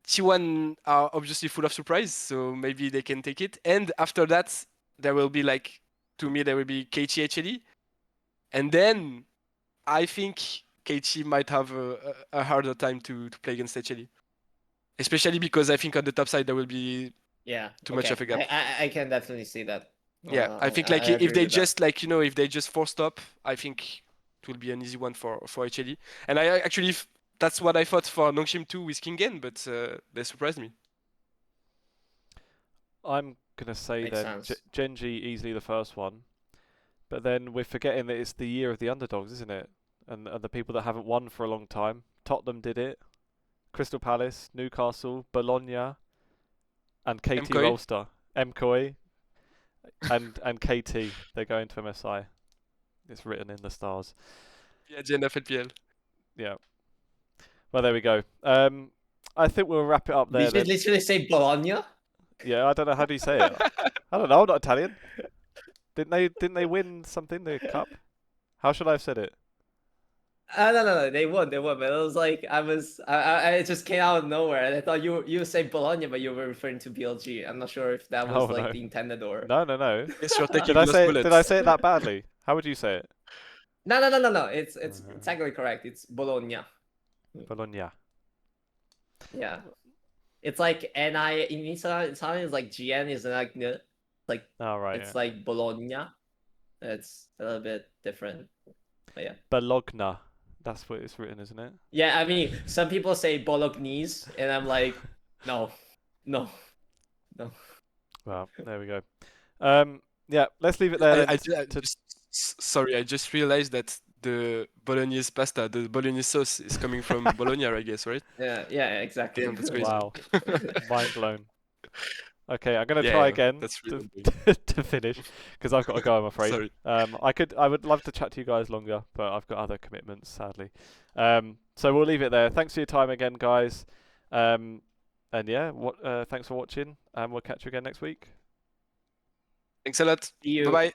T1 are obviously full of surprise, so maybe they can take it. And after that, there will be like, to me, there will be KT HLE, and then I think KT might have a harder time to play against HLE, especially because I think on the top side there will be too much of a gap. I can definitely see that. Yeah, I think like I if agree they with just like if they just force stop, I think it will be an easy one for HLE. And I actually that's what I thought for Nongshim 2 with Kingen, but they surprised me. I'm gonna say Makes then sense. Genji easily the first one, but then we're forgetting that it's the year of the underdogs, isn't it? And the people that haven't won for a long time. Tottenham did it. Crystal Palace, Newcastle, Bologna, and KT MKOI? Rolster, MKOI, and KT. They're going to MSI. It's written in the stars. Yeah, LCK-LPL. Yeah. Well, there we go. I think we'll wrap it up there. Did you literally say Bologna? Yeah, I don't know how do you say it. I don't know. I'm not Italian. Didn't they win something? The cup? How should I have said it? No, they won, but it was like I just came out of nowhere, and I thought you say Bologna, but you were referring to BLG. I'm not sure if that was Oh, like no. the intended or. No. Yes, you're taking Did I lost say bullets. Did I say it that badly? How would you say it? No. It's technically correct. It's Bologna. Bologna. Yeah, it's like NI in Italian is like GN is like like Oh, right. it's Yeah. like Bologna. It's a little bit different, but yeah. Bologna. That's what it's written, isn't it? Yeah, I mean, some people say Bolognese, and I'm like, no. Well, there we go. Yeah, let's leave it there. I then. sorry, I just realized that the Bolognese pasta, the Bolognese sauce is coming from Bologna, I guess, right? Yeah, exactly. Damn, that's crazy. Wow, mind blown. Okay, I'm gonna try again That's really to finish because I've got to go. I'm afraid. Sorry. I would love to chat to you guys longer, but I've got other commitments, sadly. So we'll leave it there. Thanks for your time again, guys. And yeah, thanks for watching, and we'll catch you again next week. Thanks a lot. See you. Bye-bye.